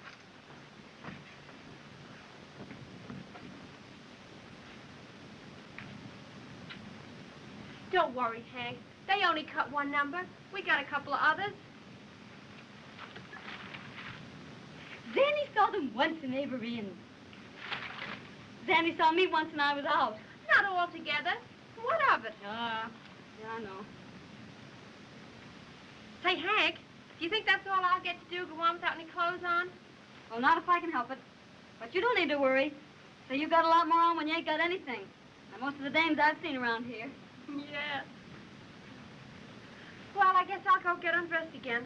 Don't worry, Hank. They only cut one number. We got a couple of others.
Zanny saw them once in Avery, and Zanny saw me once when I was out.
Not all together. What of it?
Yeah, I know.
Say, Hank, do you think that's all I'll get to do, go on without any clothes on?
Well, not if I can help it. But you don't need to worry. So you got a lot more on when you ain't got anything. Now, most of the dames I've seen around here.
Yeah. Well, I guess I'll go get undressed again.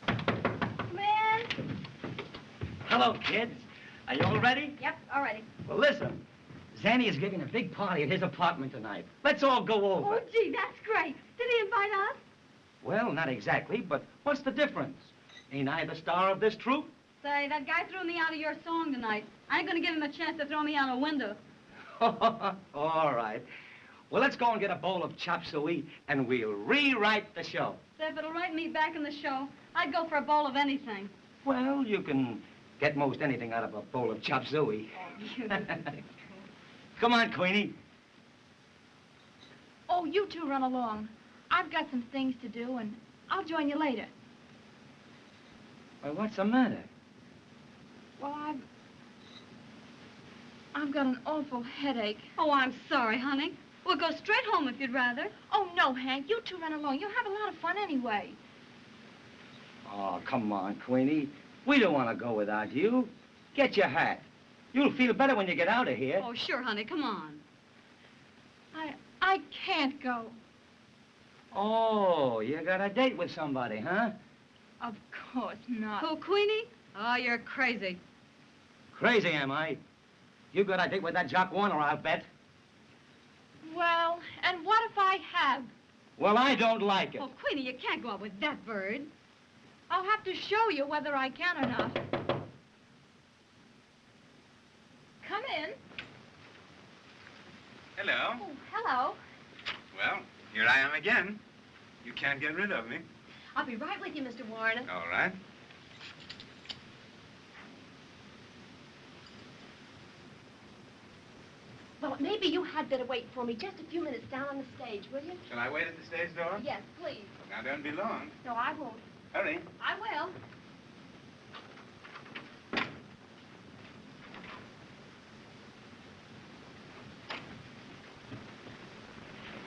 Come in.
Hello, kids. Are you all ready?
Yep, all ready.
Well, listen. Zanny is giving a big party at his apartment tonight. Let's all go over.
Oh, gee, that's great. Did he invite us?
Well, not exactly, but what's the difference? Ain't I the star of this troupe?
Say, that guy threw me out of your song tonight. I ain't gonna give him a chance to throw me out a window.
All right. Well, let's go and get a bowl of chop suey, and we'll rewrite the show.
Say, if it'll write me back in the show, I'd go for a bowl of anything.
Well, you can get most anything out of a bowl of chop suey. Come on, Queenie.
Oh, you two run along. I've got some things to do, and I'll join you later.
Well, what's the matter?
Well, I've got an awful headache.
Oh, I'm sorry, honey. We'll go straight home if you'd rather.
Oh, no, Hank. You two run along. You'll have a lot of fun anyway.
Oh, come on, Queenie. We don't want to go without you. Get your hat. You'll feel better when you get out of here.
Oh, sure, honey. Come on.
I can't go.
Oh, you got a date with somebody, huh?
Of course not.
Who, Queenie? Oh, you're crazy.
Crazy, am I? You got a date with that Jock Warner, I'll bet.
Well, and what if I have?
Well, I don't like it.
Oh, Queenie, you can't go out with that bird.
I'll have to show you whether I can or not. Come in.
Hello.
Oh, hello.
Well, here I am again. You can't get rid of me.
I'll be right with you, Mr. Warren.
All right.
Well, maybe you had better wait for me just a few minutes down on the stage, will you?
Shall I wait at the stage door?
Yes, please.
Now, don't be long.
No, I won't.
Hurry.
I will.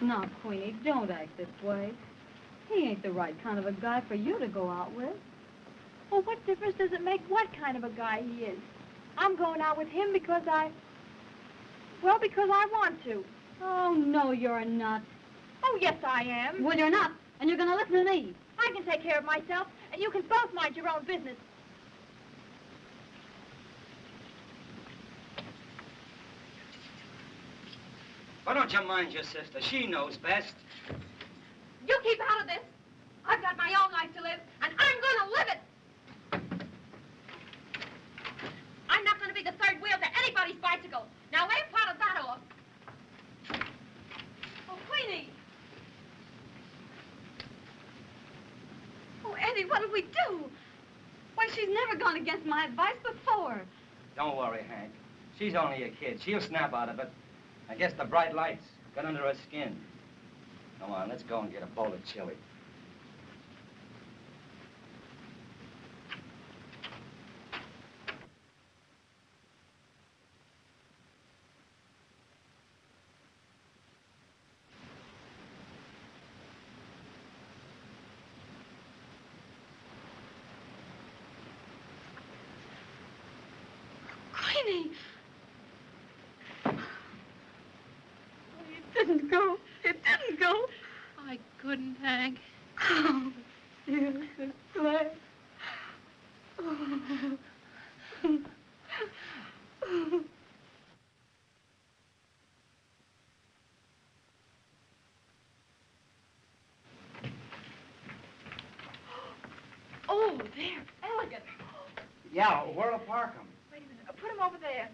Now, Queenie, don't act this way. He ain't the right kind of a guy for you to go out with.
Well, what difference does it make what kind of a guy he is? I'm going out with him because because I want to.
Oh, no, you're not.
Oh, yes, I am.
Well, you're not, and you're going to listen to me.
I can take care of myself, and you can both mind your own business.
Why don't you mind your sister? She knows best.
You keep out of this. I've got my own life to live, and I'm going to live it. I'm not going to be the third wheel to anybody's bicycle. Now, lay part of that off. Oh, Queenie.
Oh, Eddie, what'll we do? Why, she's never gone against my advice before.
Don't worry, Hank. She's only a kid. She'll snap out of it. I guess the bright lights got under her skin. Come on, let's go and get a bowl of chili.
Queenie! It didn't go. It didn't go.
I couldn't, Hank.
Oh, yes, it's glad. Oh.
Oh, they're elegant.
Yeah, where'll I park 'em?
Wait a minute. Put them over there.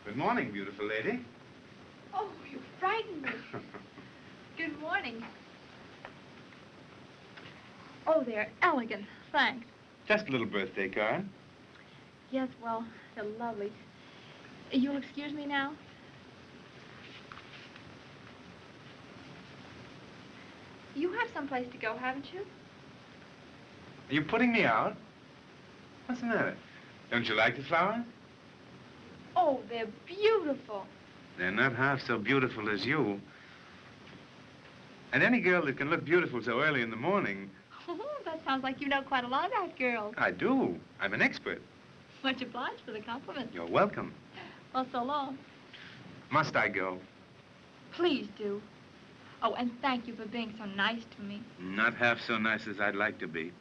Good morning, beautiful lady.
Oh, you frightened me. Good morning. Oh, they're elegant. Thanks.
Just a little birthday card.
Yes, well, they're lovely. You'll excuse me now? You have someplace to go, haven't you?
Are you putting me out? What's the matter? Don't you like the flowers?
Oh, they're beautiful.
They're not half so beautiful as you. And any girl that can look beautiful so early in the morning...
Oh, that sounds like you know quite a lot about girls.
I do. I'm an expert.
Much obliged for the compliment.
You're welcome.
Well, so long.
Must I go?
Please do. Oh, and thank you for being so nice to me.
Not half so nice as I'd like to be.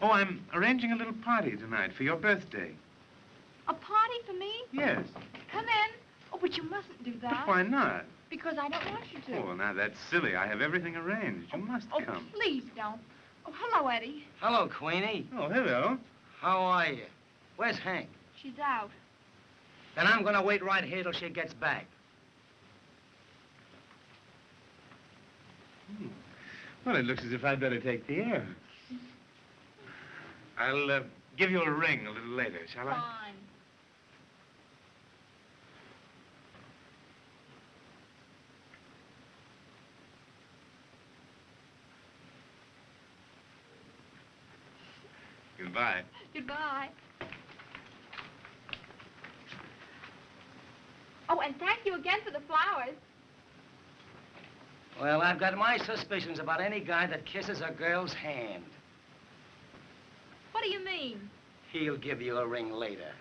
Oh, I'm arranging a little party tonight for your birthday.
A party for me?
Yes.
Come in. Oh, but you mustn't do that.
But why not?
Because I don't want you to.
Oh, now that's silly. I have everything arranged. You must
Oh,
come.
please don't. Oh, hello, Eddie.
Hello, Queenie.
Oh, hello.
How are you? Where's Hank?
She's out.
Then I'm gonna wait right here till she gets back.
Well, it looks as if I'd better take the air. I'll give you a ring a little later, shall I?
Fine.
Goodbye.
Goodbye. Oh, and thank you again for the flowers.
Well, I've got my suspicions about any guy that kisses a girl's hand.
What do you mean?
He'll give you a ring later.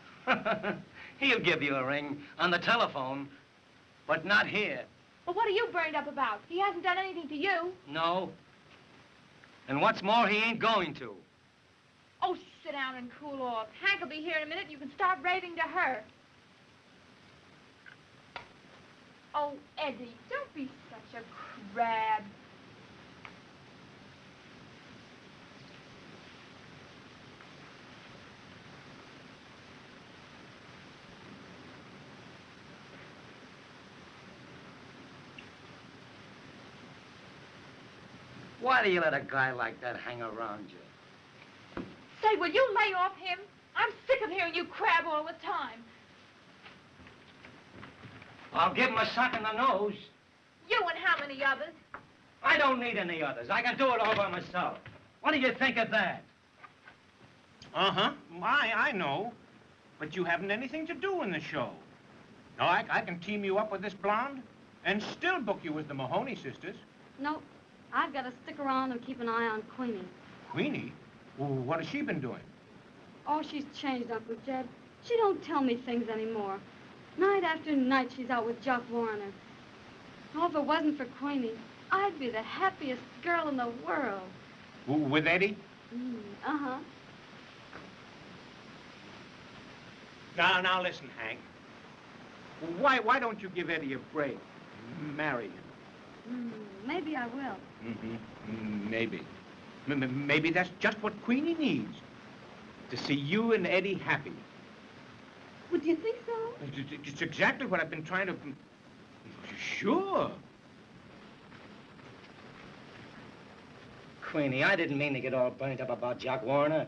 He'll give you a ring on the telephone, but not here.
Well, what are you burned up about? He hasn't done anything to you.
No. And what's more, he ain't going to.
Oh, sit down and cool off. Hank will be here in a minute and you can start raving to her. Oh, Eddie, don't be such a crab.
Why do you let a guy like that hang around you?
Say, will you lay off him? I'm sick of hearing you crab all the time.
I'll give him a sock in the nose.
You and how many others?
I don't need any others. I can do it all by myself. What do you think of that?
Uh-huh. I know. But you haven't anything to do in the show. No, I can team you up with this blonde and still book you as the Mahoney sisters.
No, I've got to stick around and keep an eye on Queenie.
Queenie? Well, what has she been doing?
Oh, she's changed, Uncle Jed. She don't tell me things anymore. Night after night, she's out with Jock Warner. Oh, if it wasn't for Queenie, I'd be the happiest girl in the world.
With Eddie?
Uh-huh.
Now listen, Hank. Why don't you give Eddie a break? Marry him.
Maybe I will.
Maybe. Maybe that's just what Queenie needs. To see you and Eddie happy.
Would you think so?
It's exactly what I've been trying to... Sure.
Queenie, I didn't mean to get all burnt up about Jock Warner.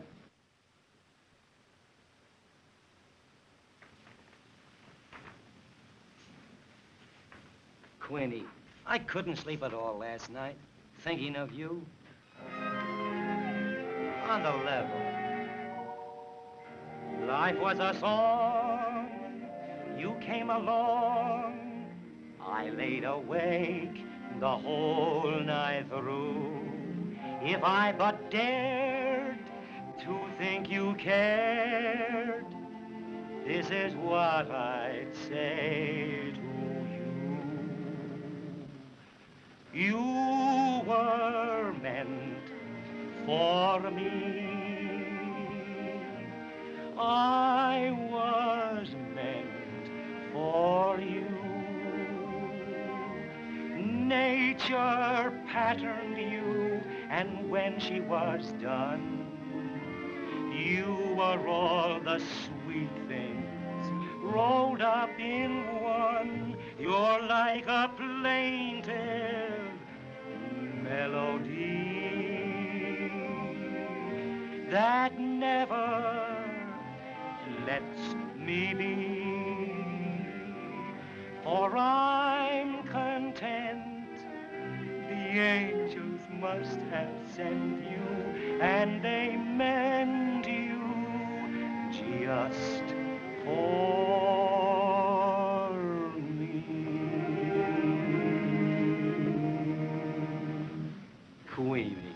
Queenie, I couldn't sleep at all last night, thinking of you. On the level. Life was a song, you came along. I laid awake the whole night through. If I but dared to think you cared, this is what I'd say to you. You were meant for me. I was meant for you. Nature patterned you, and when she was done, you were all the sweet things rolled up in one. You're like a plaintive melody that never lets me be, for I'm content the angels must have sent you, and they meant you just for me. Queenie,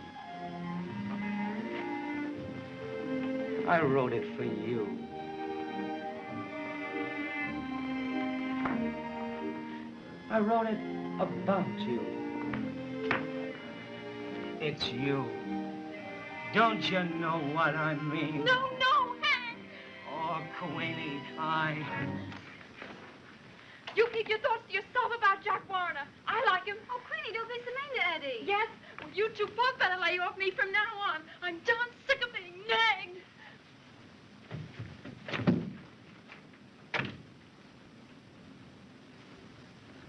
I wrote it for you. I wrote it about you. It's you. Don't you know what I mean?
No, Hank!
Oh, Queenie,
You keep your thoughts to yourself about Jock Warner. I like him.
Oh, Queenie, don't be so mean to Eddie.
Yes? Well, you two both better lay off me from now on. I'm darn sick of being nagged.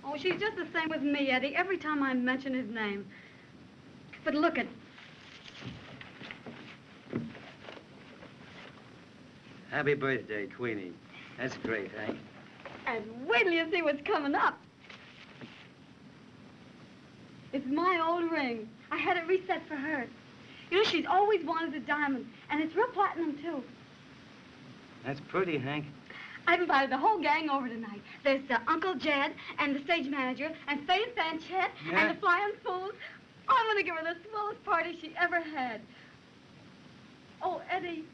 Oh, she's just the same with me, Eddie, every time I mention his name. But look at...
Happy birthday, Queenie. That's great, Hank.
And wait till you see what's coming up. It's my old ring. I had it reset for her. You know, she's always wanted a diamond, and it's real platinum, too.
That's pretty, Hank.
I've invited the whole gang over tonight. There's Uncle Jed and the stage manager and Faye and Fanchette and the Flying Fools. Oh, I'm going to give her the smallest party she ever had. Oh, Eddie,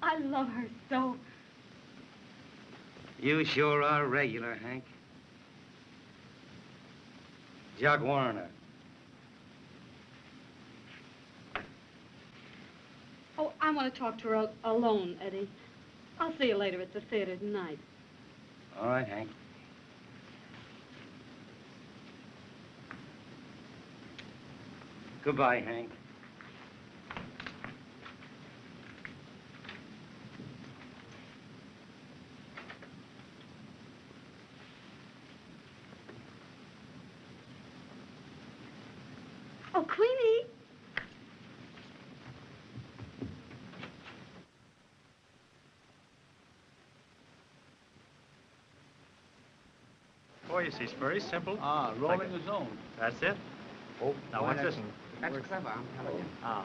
I love her so.
You sure are regular, Hank. Jock Warner.
Oh, I want to talk to her alone, Eddie. I'll see you later at the theater tonight.
All right, Hank. Goodbye, Hank.
Oh, Queenie.
Oh, you see, it's very simple.
Rolling the zone.
That's it. Oh, now watch this.
That's clever, I'm telling you.
Ah.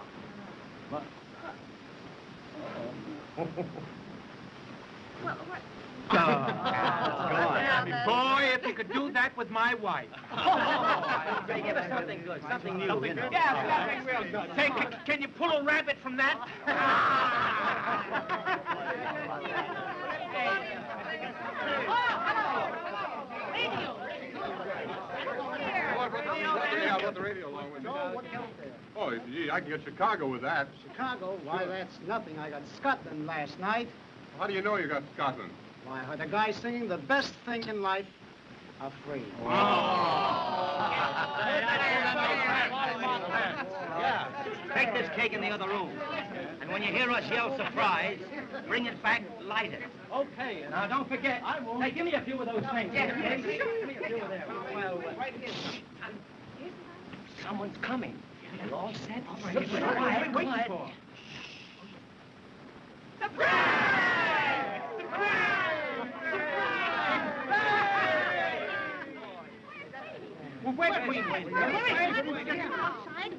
Well, what?
Boy, if you could do that with my wife.
Say, give us something good, something new, you know.
Yeah, something real good. Say, can you pull a rabbit from that?
Yeah, I brought the radio along with me. Oh, gee, I can get Chicago with that.
Chicago? Why, that's nothing. I got Scotland last night.
How do you know you got Scotland?
Why, I heard a guy singing the best thing in life are free.
Yeah. Take this cake in the other room. And when you hear us yell surprise, bring it back lighted.
Okay.
Now, don't forget.
I won't.
Hey, give me a few of those things. Give me a few of them. Well, right here. Someone's coming. They're all set. All right. Quiet, quiet.
Well, wait.
Outside?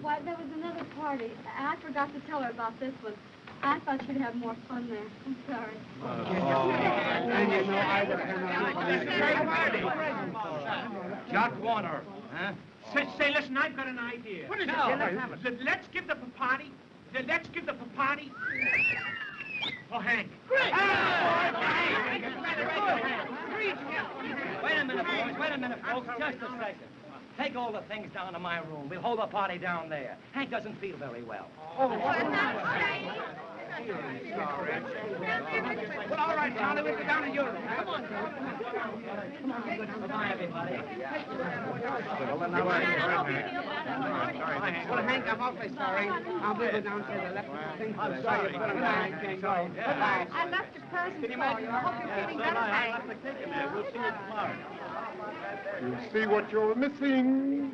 Why, there was another party. I forgot to tell her about this one. I thought she'd have more fun there. I'm sorry.
And you know, I would have
Jock Warner, huh?
Say, listen, I've got an idea. What is it? Let's give the party. Let's give the party. Oh, Hank.
Great! Wait a minute, boys. Wait a minute, folks. Just a second. Take all the things down to my room. We'll hold the party down there. Hank doesn't feel very well.
Oh, what? Well, all right, Charlie, we'll go down to your room. Come on.
Goodbye, everybody.
Well, Hank, I'm awfully sorry. I'll be down to the left. I'm sorry, but I can't go.
I left a present for you. I hope you're feeling better, Hank.
We'll see you tomorrow.
You see what you're missing?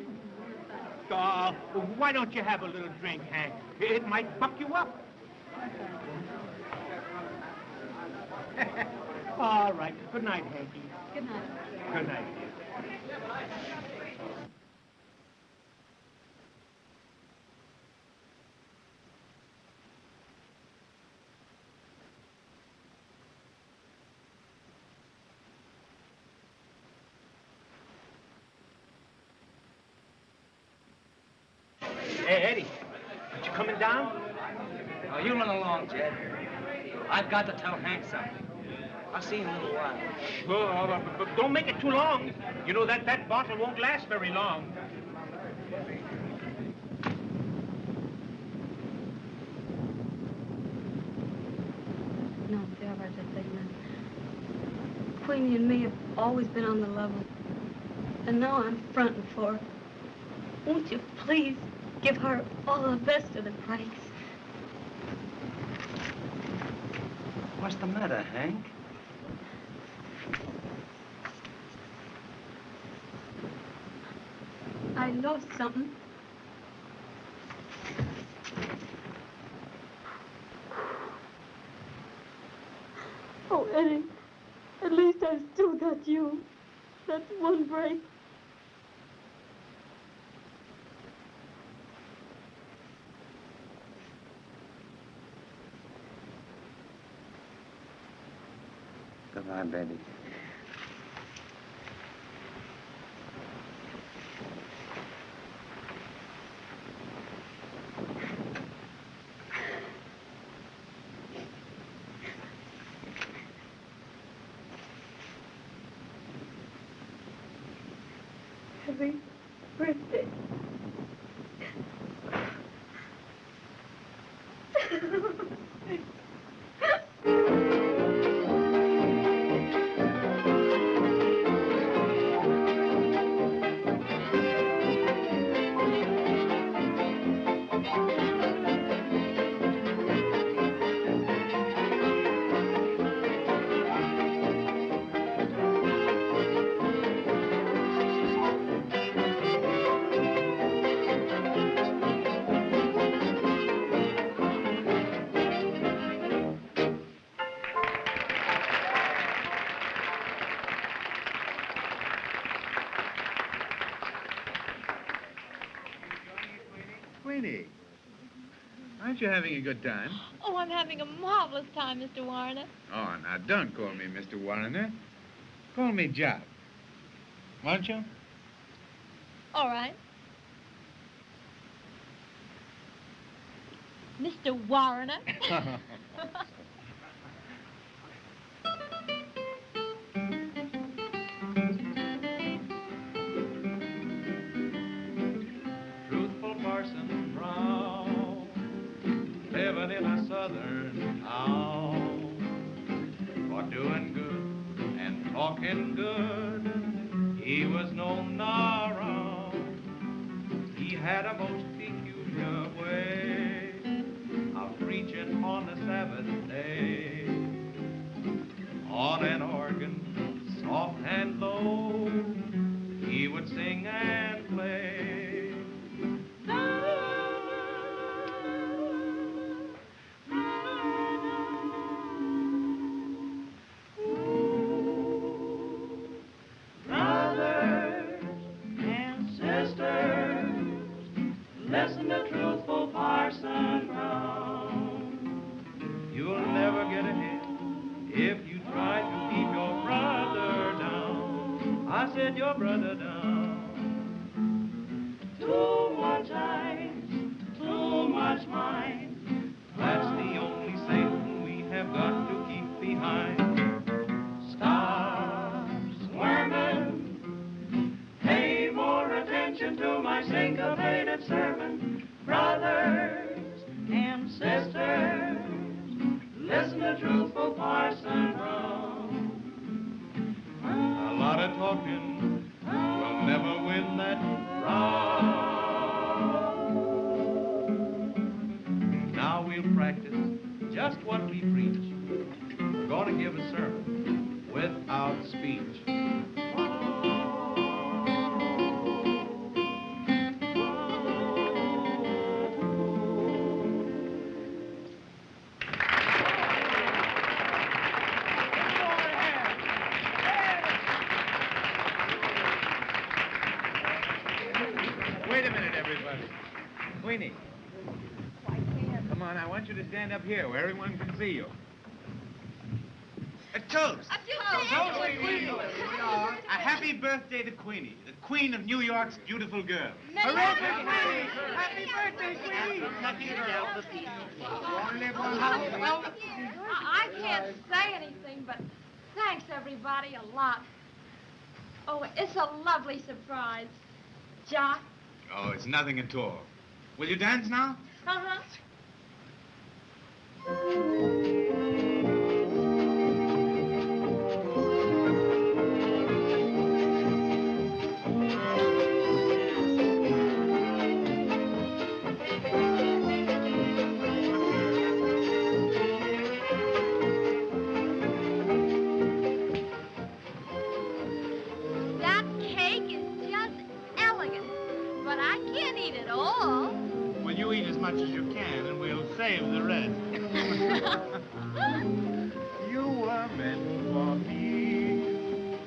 Why don't you have a little drink, Hank? It might buck you up. All right. Good night, Hanky.
Good night.
Good night. Hey, Eddie, aren't you coming down?
Oh, you run along, Jed. I've got to tell Hank something. I'll see you in a little while.
Sure, but don't make it too long. You know that bottle won't last very long.
No, dear, I just think that Queenie and me have always been on the level. And now I'm fronting for her. Won't you please give her all the best of the breaks?
What's the matter, Hank?
I lost something. Oh, Eddie, at least I've still got you. That's one break.
Goodbye, baby.
Queenie, aren't you having a good time?
Oh, I'm having a marvelous time, Mr. Warner.
Oh, now don't call me Mr. Warner. Call me Jock. Won't you?
All right. Mr. Warner.
Truthful Parson Brown, living in a southern town, for doing good and talking good, he was known around. He had a most peculiar way of preaching on the Sabbath day, on an organ, soft and low, he would sing and play. Brothers and sisters, listen to truthful Parson Brown. You'll never get ahead if you try to keep your brother down. I said your brother down. Too much eyes, too much mind. That's the only Satan we have got to keep behind. Stop squirming. Pay more attention to my syncopated sermon. Brothers and sisters, listen to truthful Parson Brown. A lot of talking will never win that round. Now we'll practice just what we preach. We're going to give a sermon without speech.
Wait a minute, everybody. Queenie. Come on, I want you to stand up here where everyone can see you. A toast.
A
toast to Queenie. A happy birthday to Queenie, the queen of New York's beautiful girls.
Hooray for
Queenie! Happy birthday, Queenie!
Well, I can't say anything, but thanks, everybody, a lot. Oh, it's a lovely surprise. Jock?
Oh, it's nothing at all. Will you dance now?
Uh-huh. That cake is just elegant, but I can't eat it all.
Well, you eat as much as you can, and we'll save the rest. You were meant for me.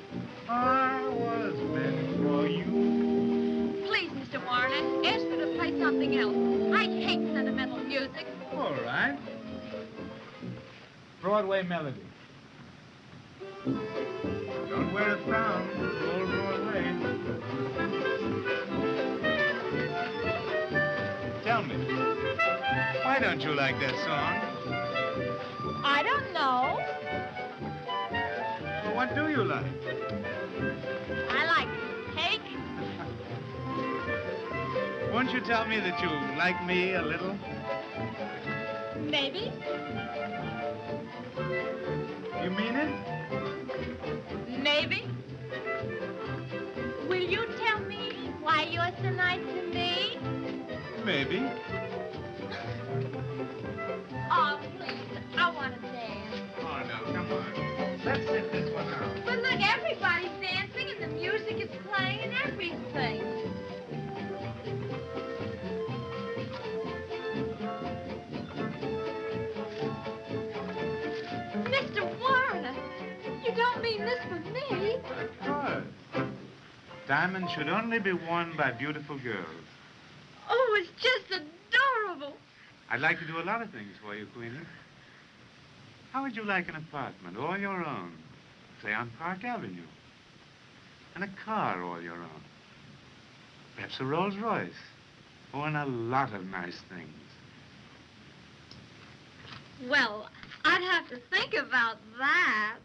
I was meant for you.
Please, Mr. Warner, ask her to play something else. I hate sentimental music.
All right. Broadway Melody. Don't wear a frown, old Broadway. Tell me, why don't you like that song?
I don't know.
Well, what do you like?
I like cake.
Won't you tell me that you like me a little?
Maybe.
You mean it?
Maybe. Will you tell me why you're so nice to me?
Maybe.
Oh, please. I want to dance.
Oh, no, come on. Let's sit this one out.
But look, everybody's dancing and the music is playing and everything. Mr. Warner, you don't mean this for me.
Of course. Diamonds should only be worn by beautiful girls.
Oh, it's just adorable.
I'd like to do a lot of things for you, Queenie. How would you like an apartment all your own, say on Park Avenue? And a car all your own. Perhaps a Rolls Royce. Oh, and a lot of nice things.
Well, I'd have to think about that.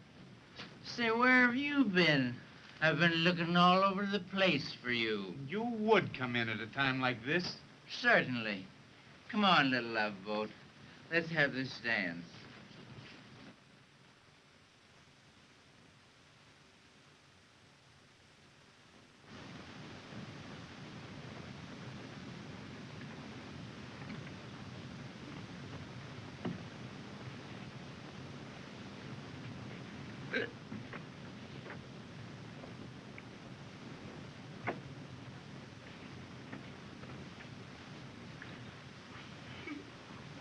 Say, where have you been? I've been looking all over the place for you.
You would come in at a time like this.
Certainly. Come on, little love boat. Let's have this dance.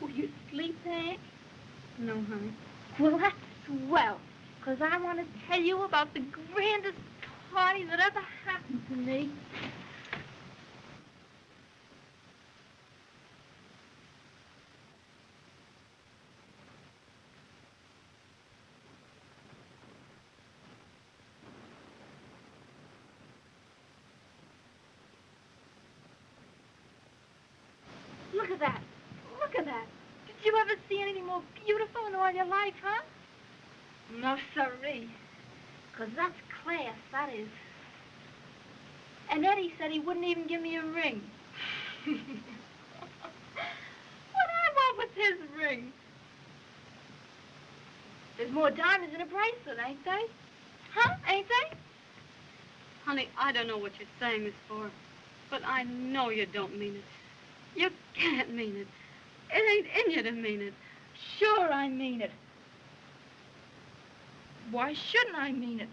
Will you sleep, Hank?
No, honey.
Well, that's swell, because I want to tell you about the grandest party that ever happened to me. Look at that. Look at that. Did you ever see anything more beautiful in all your life, huh? No, sirree. Because that's class, that is. And Eddie said he wouldn't even give me a ring. What I want with his ring? There's more diamonds in a bracelet, ain't they? Huh? Ain't they?
Honey, I don't know what you're saying this for, but I know you don't mean it. You can't mean it. It ain't in you to mean it.
Sure I mean it. Why shouldn't I mean it?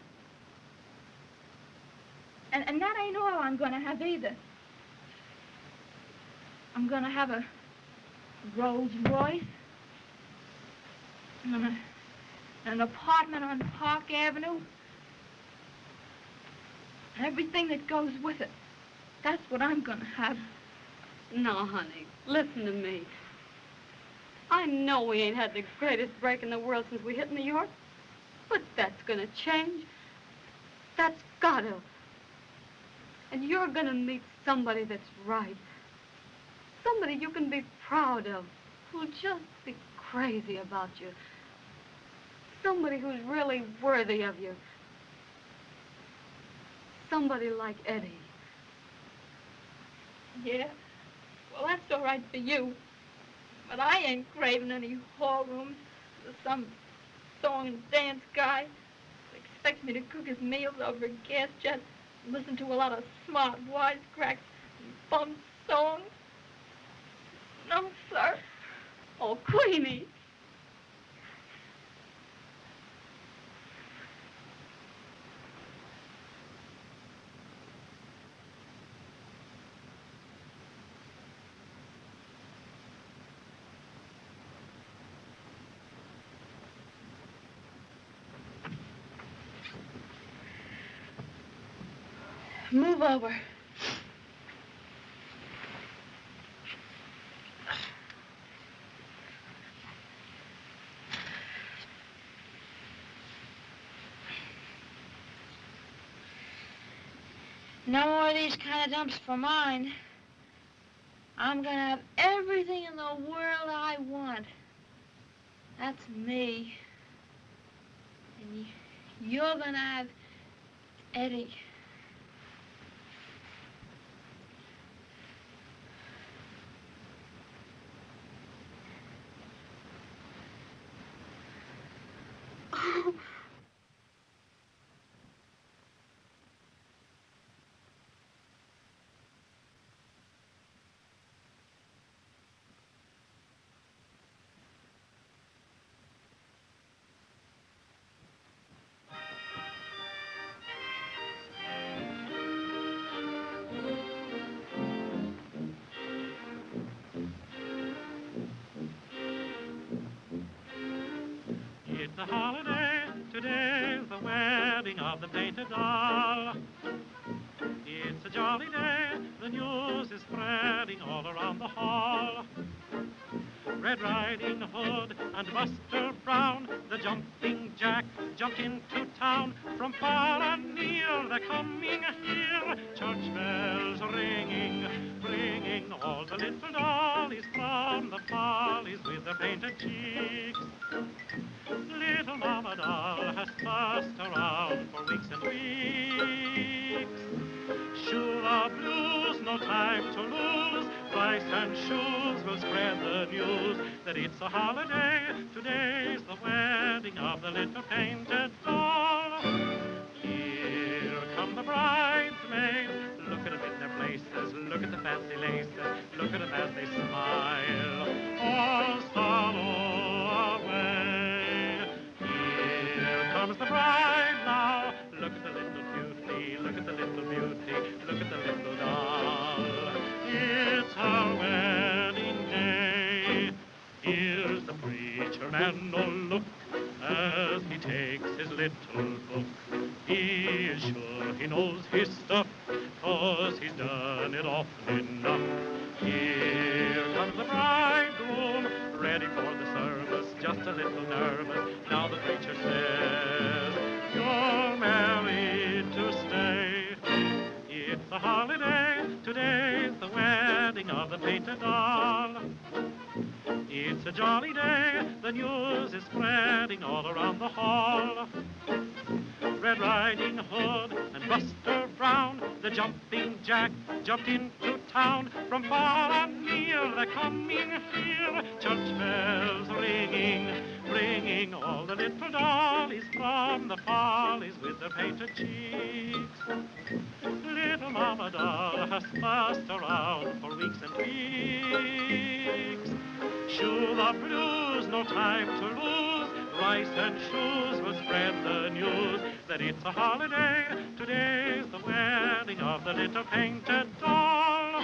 And that ain't all I'm gonna have either. I'm gonna have a Rolls Royce and an apartment on Park Avenue and everything that goes with it. That's what I'm gonna have.
No, honey, listen to me. I know we ain't had the greatest break in the world since we hit New York, but that's gonna change. That's gotta. And you're gonna meet somebody that's right. Somebody you can be proud of, who'll just be crazy about you. Somebody who's really worthy of you. Somebody like Eddie.
Yeah? Well, that's all right for you. But I ain't craving any hall rooms for some song and dance guy who expects me to cook his meals over a gas jet and listen to a lot of smart wisecracks and bum songs. No, sir.
Oh, Queenie.
Move over. No more of these kind of dumps for mine. I'm gonna have everything in the world I want. That's me. And you're gonna have Eddie.
a holiday, today's the wedding of the painted doll. It's a jolly day, the news is spreading all around the hall. Red Riding Hood and Buster Brown, the jumping jack, jumped into town. From far and near, they're coming here. Church bells ringing, ringing all the little dollies from the follies with their painted cheeks. Little Mama Doll has fussed around for weeks and weeks. Shoe the blues, no time to lose. Rice and shoes will spread the news that it's a holiday. Today's the wedding of the little painted doll. Here come the bridesmaids. Look at them in their places. Look at the fancy laces. Look at them as they smile. All sorrow away. Here comes the bride now. Look at the little beauty. Look at the little beauty. Look at the little doll. It's her wedding day. Here's the preacher man, oh look, as he takes his little book. He is sure he knows his stuff, 'cause he's done it often enough. Here comes the bridegroom, ready for the service, just a little nervous. Now the preacher says, you're married to stay. It's a holiday, today's the wedding of the painted doll. It's a jolly day, the news is spreading all around the hall. Red Riding Hood and Buster Brown, the jumping jack, jumped into town. From far and near, they're coming here. Church bells ringing, ringing all the little dollies from the follies with their painted cheeks. Little Mama Doll has fussed around for weeks and weeks. Shoe the blues, no time to lose. Rice and shoes will spread the news that it's a holiday. Today's the wedding of the little painted doll.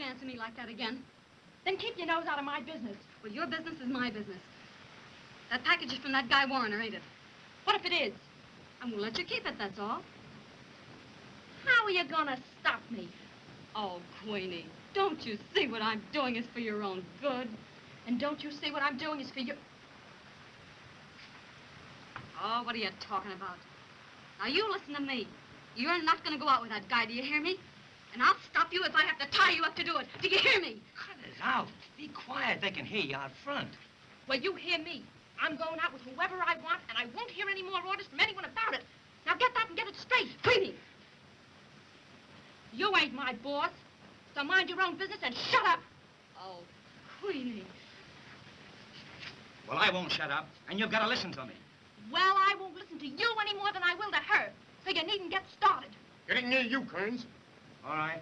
answer me like that again. Then keep your nose out of my business. Well, your business is my business. That package is from that guy Warner, ain't it? What if it is? I won't let you keep it, that's all. How are you gonna stop me? Oh, Queenie, don't you see what I'm doing is for your own good? And don't you see what I'm doing is for your... Oh, what are you talking about? Now, you listen to me. You're not gonna go out with that guy, do you hear me? And I'll stop you if I have to tie you up to do it. Do you hear me?
Cut it out. Be quiet. They can hear you out front.
Well, you hear me. I'm going out with whoever I want, and I won't hear any more orders from anyone about it. Now get that and get it straight. Queenie! You ain't my boss, so mind your own business and shut up. Oh, Queenie.
Well, I won't shut up, and you've got to listen to me.
Well, I won't listen to you any more than I will to her, so you needn't get started.
Getting near you, Kearns.
All right.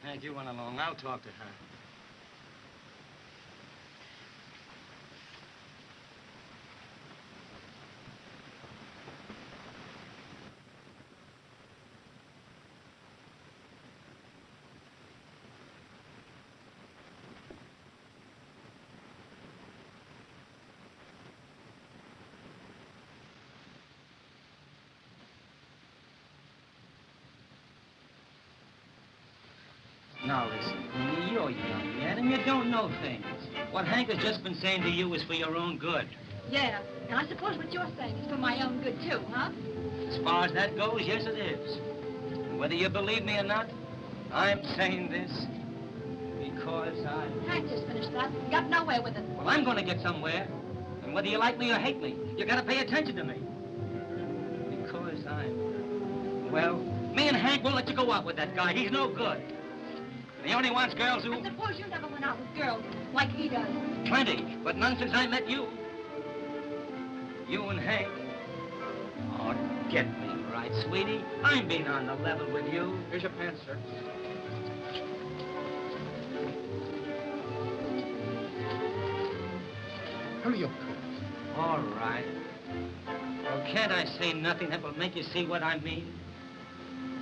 Hank, you run along. I'll talk to her. Now listen, you're young yet, and you don't know things. What Hank has just been saying to you is for your own good.
Yeah, and I suppose what you're saying is for my own good, too, huh?
As far as that goes, yes, it is. And whether you believe me or not, I'm saying this because I...
Hank just finished that. Got nowhere with it.
Well, I'm going to get somewhere. And whether you like me or hate me, you got to pay attention to me. Because I'm... Well, me and Hank won't let you go out with that guy. He's no good. He only wants girls who...
I suppose you never went out with girls like he does.
Plenty, but none since I met you. You and Hank. Oh, get me right, sweetie. I'm being on the level with you.
Here's your pants, sir.
Hurry up, Kearns.
All right. Well, can't I say nothing that will make you see what I mean?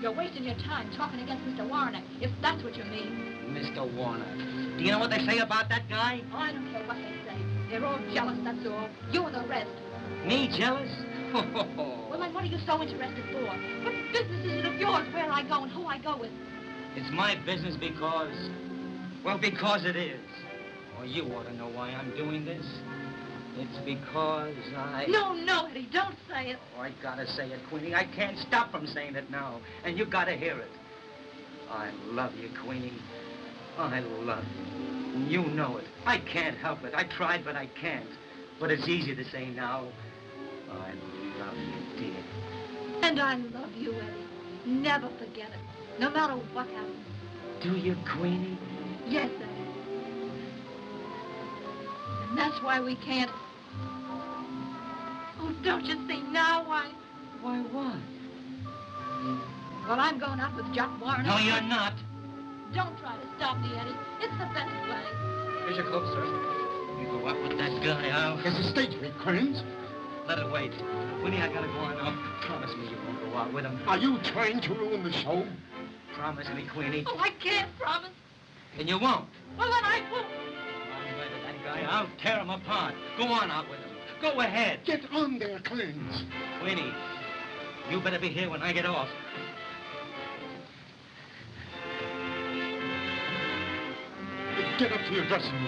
You're wasting your time talking against Mr. Warner, if that's what you mean.
Mr. Warner. Do you know what they say about that guy?
Oh, I don't care what they say. They're all jealous, that's all. You and the rest.
Me jealous?
Well, then what are you so interested for? What business is it of yours where I go and who I go with?
It's my business because... Well, because it is. Or you ought to know why I'm doing this. It's because I...
No, Eddie, don't say it.
Oh, I gotta say it, Queenie. I can't stop from saying it now. And you gotta hear it. I love you, Queenie. I love you. And you know it. I can't help it. I tried, but I can't. But it's easy to say now. I love you, dear.
And I love you, Eddie. Never forget it. No matter what happens.
Do you, Queenie?
Yes, Eddie. And that's why we can't... Oh, don't you see now why?
Why what?
Well, I'm going out with Jock Warner.
No, you're not.
Don't try to stop me, Eddie. It's the best way.
Here's your coat, sir.
You go out with that guy, Al.
There's a stage meet, Kearns.
Let it wait. Queenie, I gotta go on now. Promise me you won't go out with him.
Are you trying to ruin the show?
Promise me, Queenie.
Oh, I can't promise.
And you won't.
Well, then I won't.
I'm right with that guy. I'll tear him apart. Go on out with him. Go ahead.
Get on there, Kearns.
Queenie, you better be here when I get off.
Get up to your dressing room.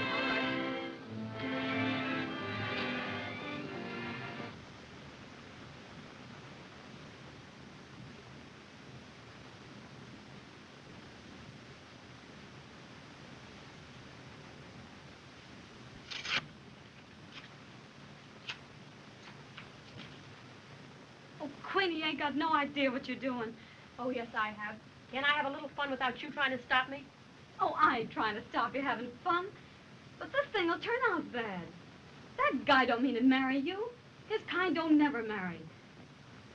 Oh, Queenie, you ain't got no idea what you're doing. Oh, yes, I have. Can I have a little fun without you trying to stop me? Oh, I ain't trying to stop you having fun. But this thing will turn out bad. That guy don't mean to marry you. His kind don't never marry.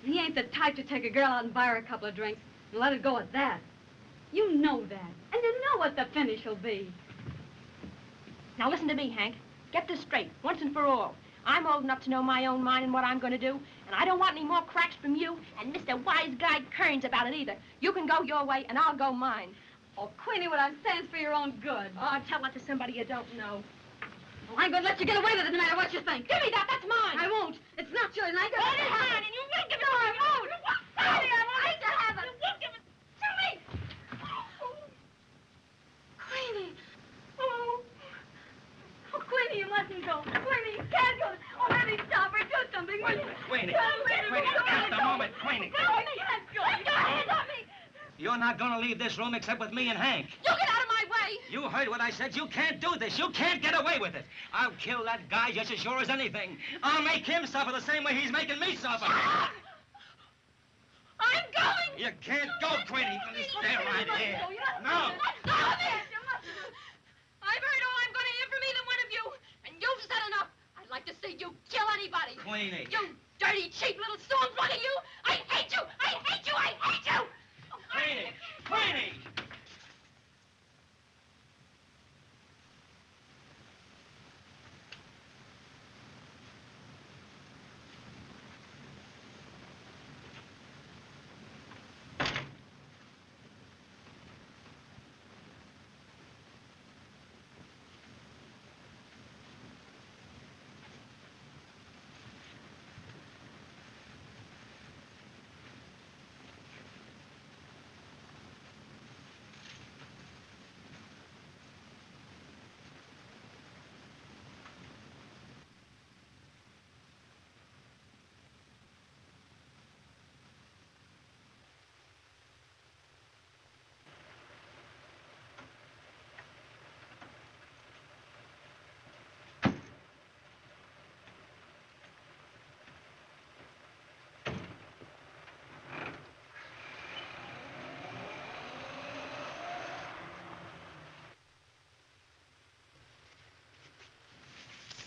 He ain't the type to take a girl out and buy her a couple of drinks and let it go at that. You know that. And you know what the finish will be.
Now listen to me, Hank. Get this straight, once and for all. I'm old enough to know my own mind and what I'm going to do, and
And I don't want any more cracks from you and Mr. Wise Guy Kearns about it either. You can go your way, and I'll go mine.
Oh, Queenie, what I'm saying's for your own good.
Oh, tell that to somebody you don't know.
Well, I ain't gonna let you get away with it no matter what you think.
Give me that. That's mine.
I won't. It's not yours, and I ain't gonna
It is mine, and you won't give it to me.
I won't.
Sorry, I won't. To have it. You won't give it to me.
Queenie. Oh, Queenie, you mustn't go. Queenie, you can't go. Oh, Eddie, stop her. Do something.
Queenie, just a moment, Queenie.
Queenie, can't go.
Put your hands on me.
You're not going to leave this room except with me and Hank.
You get out of my way.
You heard what I said. You can't do this. You can't get away with it. I'll kill that guy just as sure as anything. I'll make him suffer the same way he's making me suffer.
I'm going.
You can't go, Queenie. Stay right here. No.
Stop it. I've heard all I'm going to hear from either one of you, and you've said enough. I'd like to see you kill anybody.
Queenie.
You dirty, cheap little storm one of you. I hate you. I hate you. I hate you.
Queenie! Queenie!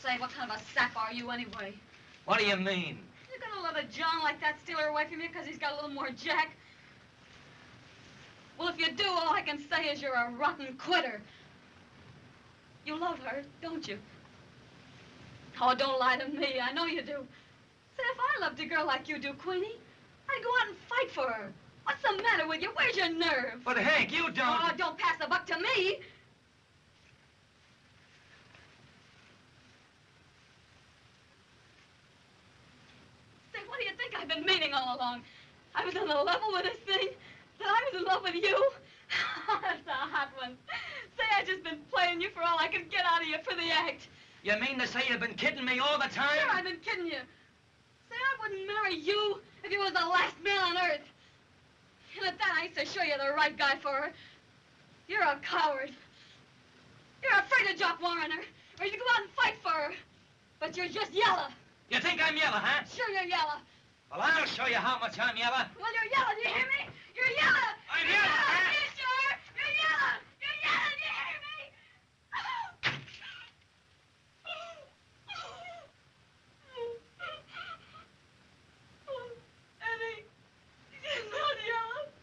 Say, what kind of a sap are you anyway?
What do you mean?
You're gonna let a John like that steal her away from you because he's got a little more jack? Well, if you do, all I can say is you're a rotten quitter. You love her, don't you? Oh, don't lie to me. I know you do. Say, if I loved a girl like you do, Queenie, I'd go out and fight for her. What's the matter with you? Where's your nerve?
But, Hank, you don't...
Oh, don't pass the buck to me. Say, what do you think I've been meaning all along? I was on the level with this thing. That I was in love with you. That's a hot one. Say, I've just been playing you for all I could get out of you for the act.
You mean to say you've been kidding me all the time?
Sure, I've been kidding you. Say, I wouldn't marry you if you was the last man on earth. And at that, I ain't so sure you're the right guy for her. You're a coward. You're afraid of Jock Warrener, or you go out and fight for her. But you're just yellow.
You think I'm yellow, huh?
Sure, you're yellow.
Well, I'll show you how much I'm yellow.
Well, you're yellow, do you hear me? You're yellow.
I'm yellow, huh?
You sure? You're yellow. You're yellow, do you hear me? Eddie, you're not yellow.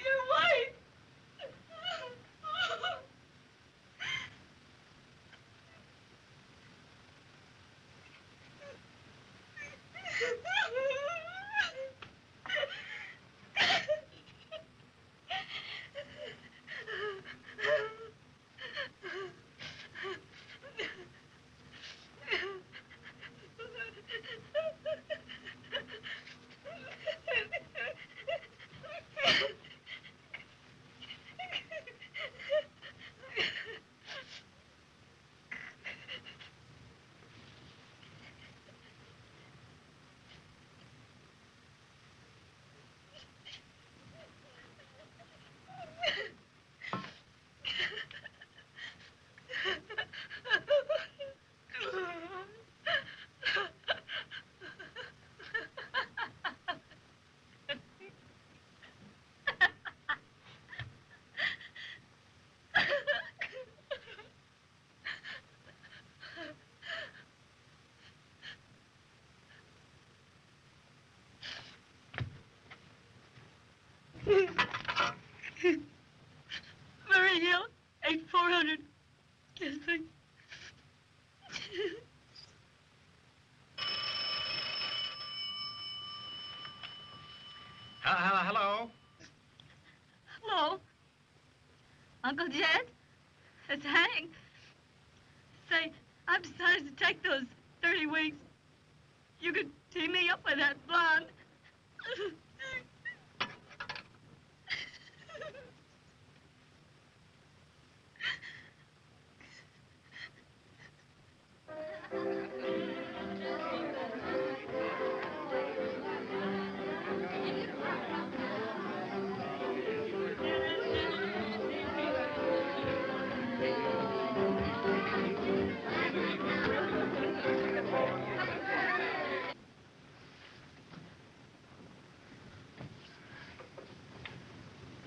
You're white.
Hello?
Hello? Uncle Jed? It's Hank. Say, I've decided to take those 30 weeks. You could team me up with that blonde.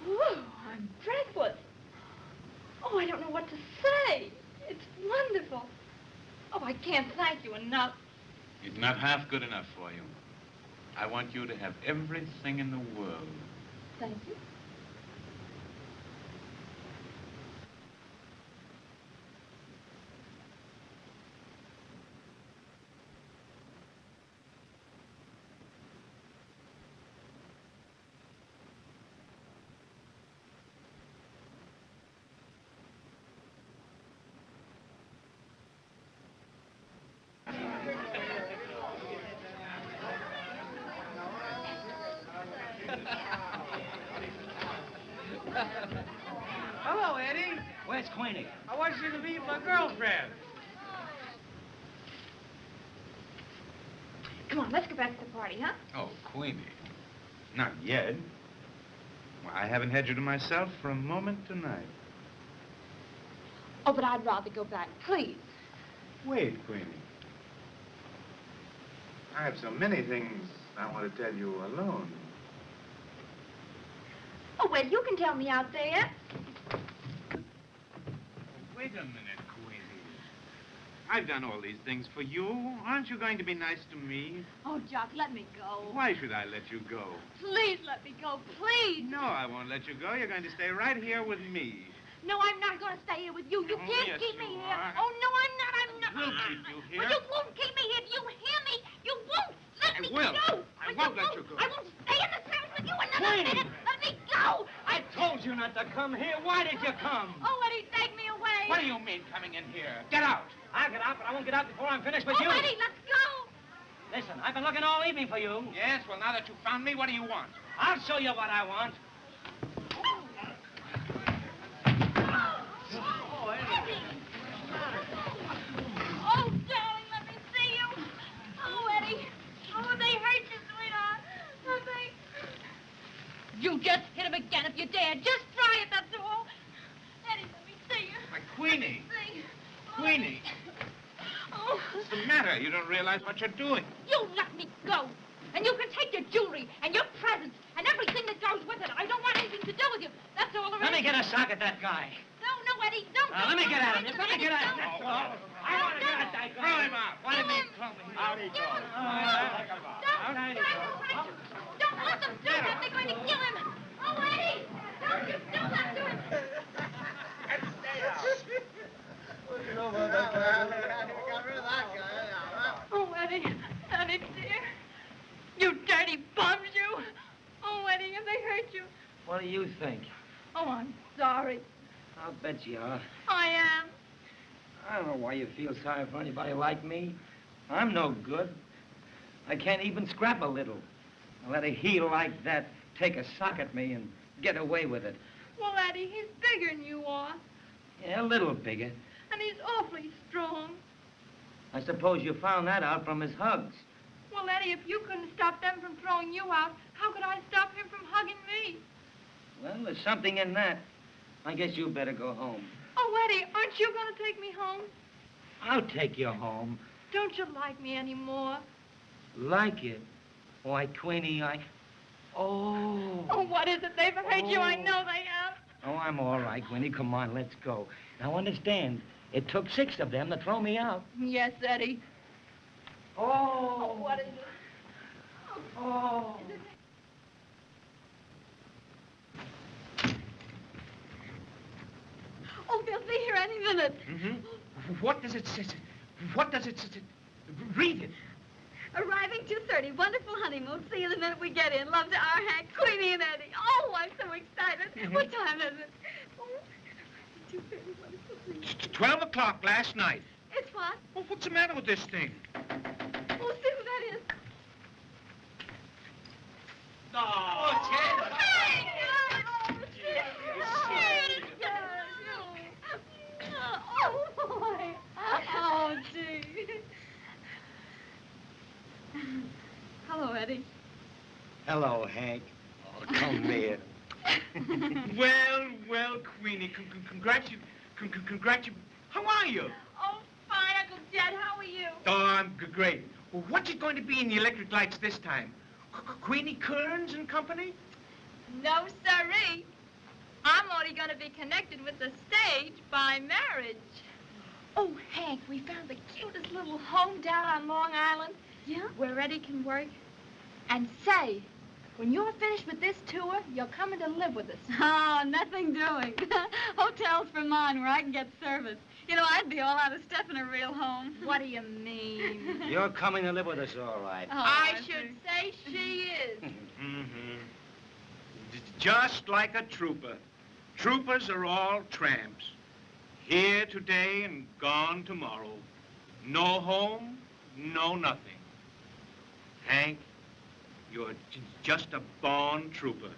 Oh, I'm breathless. Oh, I don't know what to say. It's wonderful. Oh, I can't thank you enough.
It's not half good enough for you. I want you to have everything in the world.
Thank you.
Hello, Eddie.
Where's Queenie?
I want you to meet my girlfriend.
Come on, let's go back to the party, huh?
Oh, Queenie. Not yet. Well, I haven't had you to myself for a moment tonight.
Oh, but I'd rather go back, please.
Wait, Queenie. I have so many things I want to tell you alone.
Oh, well, you can tell me out there.
Wait a minute, Queenie. I've done all these things for you. Aren't you going to be nice to me?
Oh, Jock, let me go.
Why should I let you go?
Please let me go, please.
No, I won't let you go. You're going to stay right here with me.
No, I'm not going to stay here with you. You can't
yes,
keep me
you
here.
are.
Oh, no, I'm not. I'm not.
We'll keep you here.
Well, you won't keep me here. Do you hear me? You won't. Let me
will.
go.
I won't let you go.
I won't stay in this house with you another
Queenie!
minute. Let me go.
I told you not to come here. Why did you come?
Oh, Eddie, take me away.
What do you mean, coming in here? Get out.
I'll get out, but I won't get out before I'm finished with
Oh,
you.
Eddie, let's go.
Listen, I've been looking all evening for you.
Yes, well, now that you found me, what do you want?
I'll show you what I want.
Oh, darling, let me see you. Oh, Eddie. Oh, they hurt you, sweetheart. Oh, they... You just hit him again if you dare. Just try it, that's all. Eddie, let me see you.
My Queenie.
See.
Queenie.
Oh.
What's the matter? You don't realize what you're doing.
You let me go. And you can take your jewelry and your presents and everything that goes with it. I don't want anything to do with you. That's all there is.
Let me get a sock at that guy.
No, Eddie, don't.
Let me get at him.
Don't,
Let me get at him.
don't.
I want to get at that guy.
Throw him out.
What do you mean, throw me?
Out he goes.
Don't let them do that. They're going to kill him. Oh, Eddie, don't you do that to him. Oh, Eddie, Eddie, dear. You dirty bums, you. Oh, Eddie, have they hurt you?
What do you think?
Oh, I'm sorry.
I'll bet you are.
I am.
I don't know why you feel sorry for anybody like me. I'm no good. I can't even scrap a little. I let a heel like that take a sock at me and get away with it.
Well, Eddie, he's bigger than you are.
Yeah, a little bigger.
And he's awfully strong.
I suppose you found that out from his hugs.
Well, Eddie, if you couldn't stop them from throwing you out, how could I stop him from hugging me?
Well, there's something in that. I guess you better go home.
Oh, Eddie, aren't you going to take me home?
I'll take you home.
Don't you like me anymore?
Like it? Why, Queenie, Oh,
what is it? They've hurt you. I know they have.
Oh, I'm all right, Queenie. Come on, let's go. Now, understand, it took 6 of them to throw me out.
Yes, Eddie. Oh, what is it?
Oh.
Oh, they'll be here any minute.
Mm-hmm. What does it say? What does it say? Read it.
Arriving 2:30. Wonderful honeymoon. See you the minute we get in. Love to our Hank, Queenie, and Eddie. Oh, I'm so excited. What time is it? Oh, 2:30. Wonderful honeymoon.
It's 12 o'clock last night.
It's what?
Oh, what's the matter with this thing?
Oh, see who that is.
Oh,
Hank! Oh, boy. Oh, gee. Hello, Eddie.
Hello, Hank. Oh, come here.
Well, Queenie, congratulations. How are you?
Oh, fine, Uncle Jed. How are you?
Oh, I'm great. Well, what's it going to be in the electric lights this time? Queenie Kearns and company?
No, sirree. I'm only going to be connected with the stage by marriage. Oh, Hank, we found the cutest little home down on Long Island. Yeah? Where Eddie can work. And say, when you're finished with this tour, you're coming to live with us.
Oh, nothing doing. Hotels for mine where I can get service. You know, I'd be all out of stuff in a real home.
What do you mean?
You're coming to live with us, all right.
Oh, I should say she is.
Mm-hmm. Just like a trooper. Troopers are all tramps. Here today and gone tomorrow. No home, no nothing. Hank, you're just a born trooper.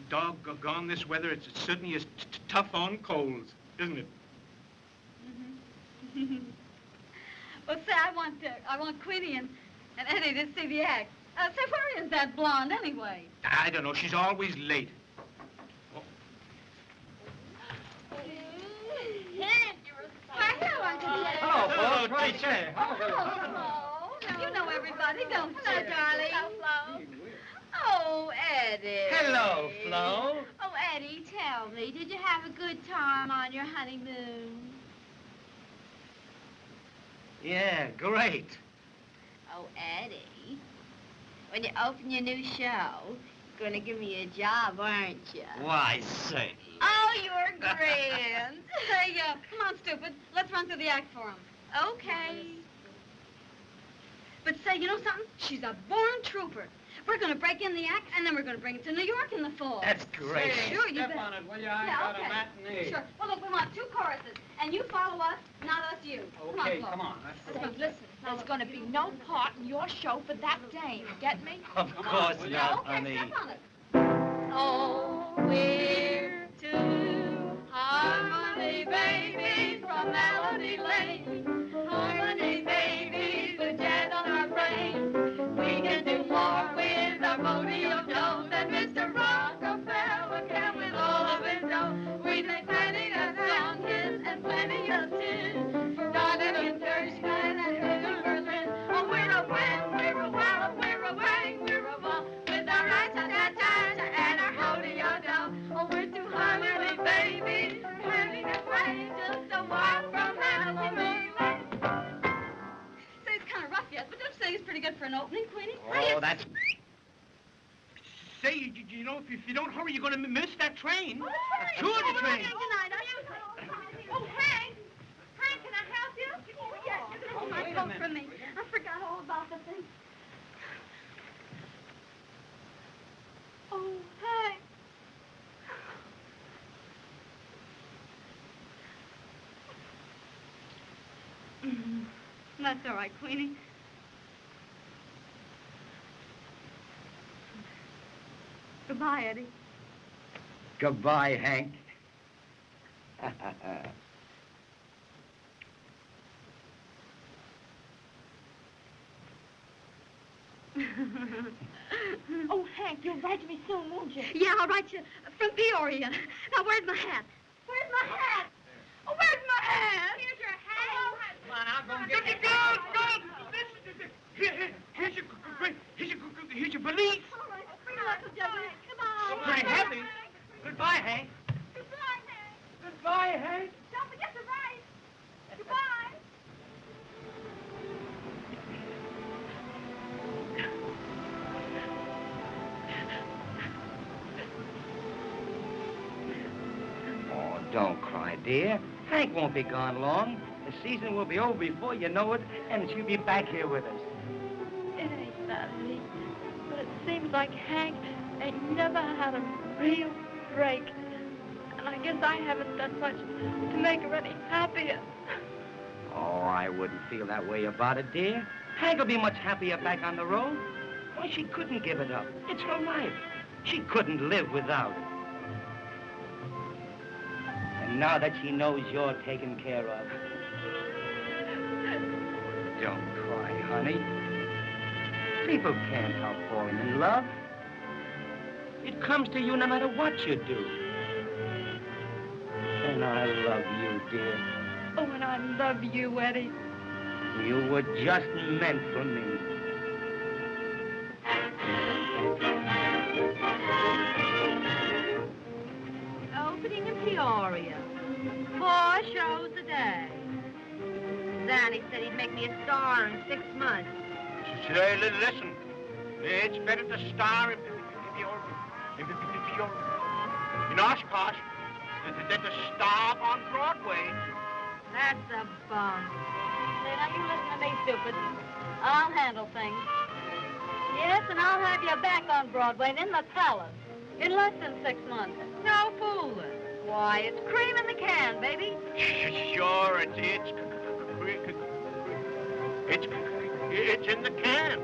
Doggone this weather, it certainly is tough on colds, isn't it?
Well, say, I want Queenie and Eddie to see the act. Say, where is that blonde anyway?
I don't know, she's always late.
Hello,
Hello, teacher.
Hello. You know everybody, don't you? Hello, darling. Hello, Flo. Oh, Eddie.
Hello, Flo.
Oh, Eddie, tell me, did you have a good time on your honeymoon?
Yeah, great.
Oh, Eddie, when you open your new show, you're going to give me a job, aren't you?
Why, say.
Oh, you're grand.
Hey, come on, stupid. Let's run through the act for him.
Okay.
But say, you know something? She's a born trooper. We're going to break in the act, and then we're going to bring it to New York in the fall.
That's great.
Sure, you
Step
bet.
on it, will you? I
Yeah,
got
okay.
a matinee.
Sure. Well, look, we want 2 choruses, and you follow us, not us you.
Okay,
Flo.
come on.
Say, listen, there's going to be no part in your show for that dame. Get me?
Of course not,
Okay,
honey.
step on it.
Oh, we're 2 harmony babies from Melody Lane. Harmony babies with jazz on our brain. We can do more with our rodeo dough than Mr. Rockefeller can with all of his dough. We make plenty of sound hits and plenty of tunes. Started in Deutschland and in Berlin. Oh, we're a win, we're a wow, we're a wang, we're a wall. With our rat-ta-ta-ta and our rodeo dough. Oh, we're 2 harmony babies, having a play just a walk from Melody Lane.
Say, it's kind of rough yet, but don't you think it's pretty good for an opening, Queenie?
Oh, that's...
Say, you know, if you don't hurry, you're going to miss that train.
Oh,
Sure, the train.
Oh, Hank! Hank, can I help you?
Oh, yes, this is my coat for me. I forgot all about the thing. Oh, Hank. That's all right, Queenie. Goodbye, Eddie.
Goodbye, Hank.
Oh, Hank, you'll write to me soon, won't you?
Yeah, I'll write you from Peoria. Now, where's my hat?
Where's my hat? Oh, where's my hat? Here's your hat. Oh,
Come on, I'll go get it.
Here's your valise.
All right, bring it up, Jeffrey. Come on.
Pretty heavy.
Goodbye, Hank.
Goodbye, Hank.
Goodbye, Hank.
Don't forget to write. Goodbye.
Don't cry, dear. Hank won't be gone long. The season will be over before you know it, and she'll be back here with us.
It ain't that, Eddie. But it seems like Hank ain't never had a real break. And I guess I haven't done much to make her any happier.
Oh, I wouldn't feel that way about it, dear. Hank will be much happier back on the road. Why, she couldn't give it up. It's her life. She couldn't live without it. And now that she knows you're taken care of, don't cry, honey. People can't help falling in love. It comes to you no matter what you do. And I love you, dear.
Oh, and I love you, Eddie.
You were just meant for me.
Opening in Peoria. 4 shows a day. Danny said he'd make me a star in 6 months.
Say, listen. It's better to star in Oshkosh than to star on Broadway.
That's a bum. Say, now you listen to me, stupid. I'll handle things. Yes, and I'll have you back on Broadway and in the Palace in less than 6 months. No fooling. Why, it's cream in the can, baby.
Sure, it's in the can.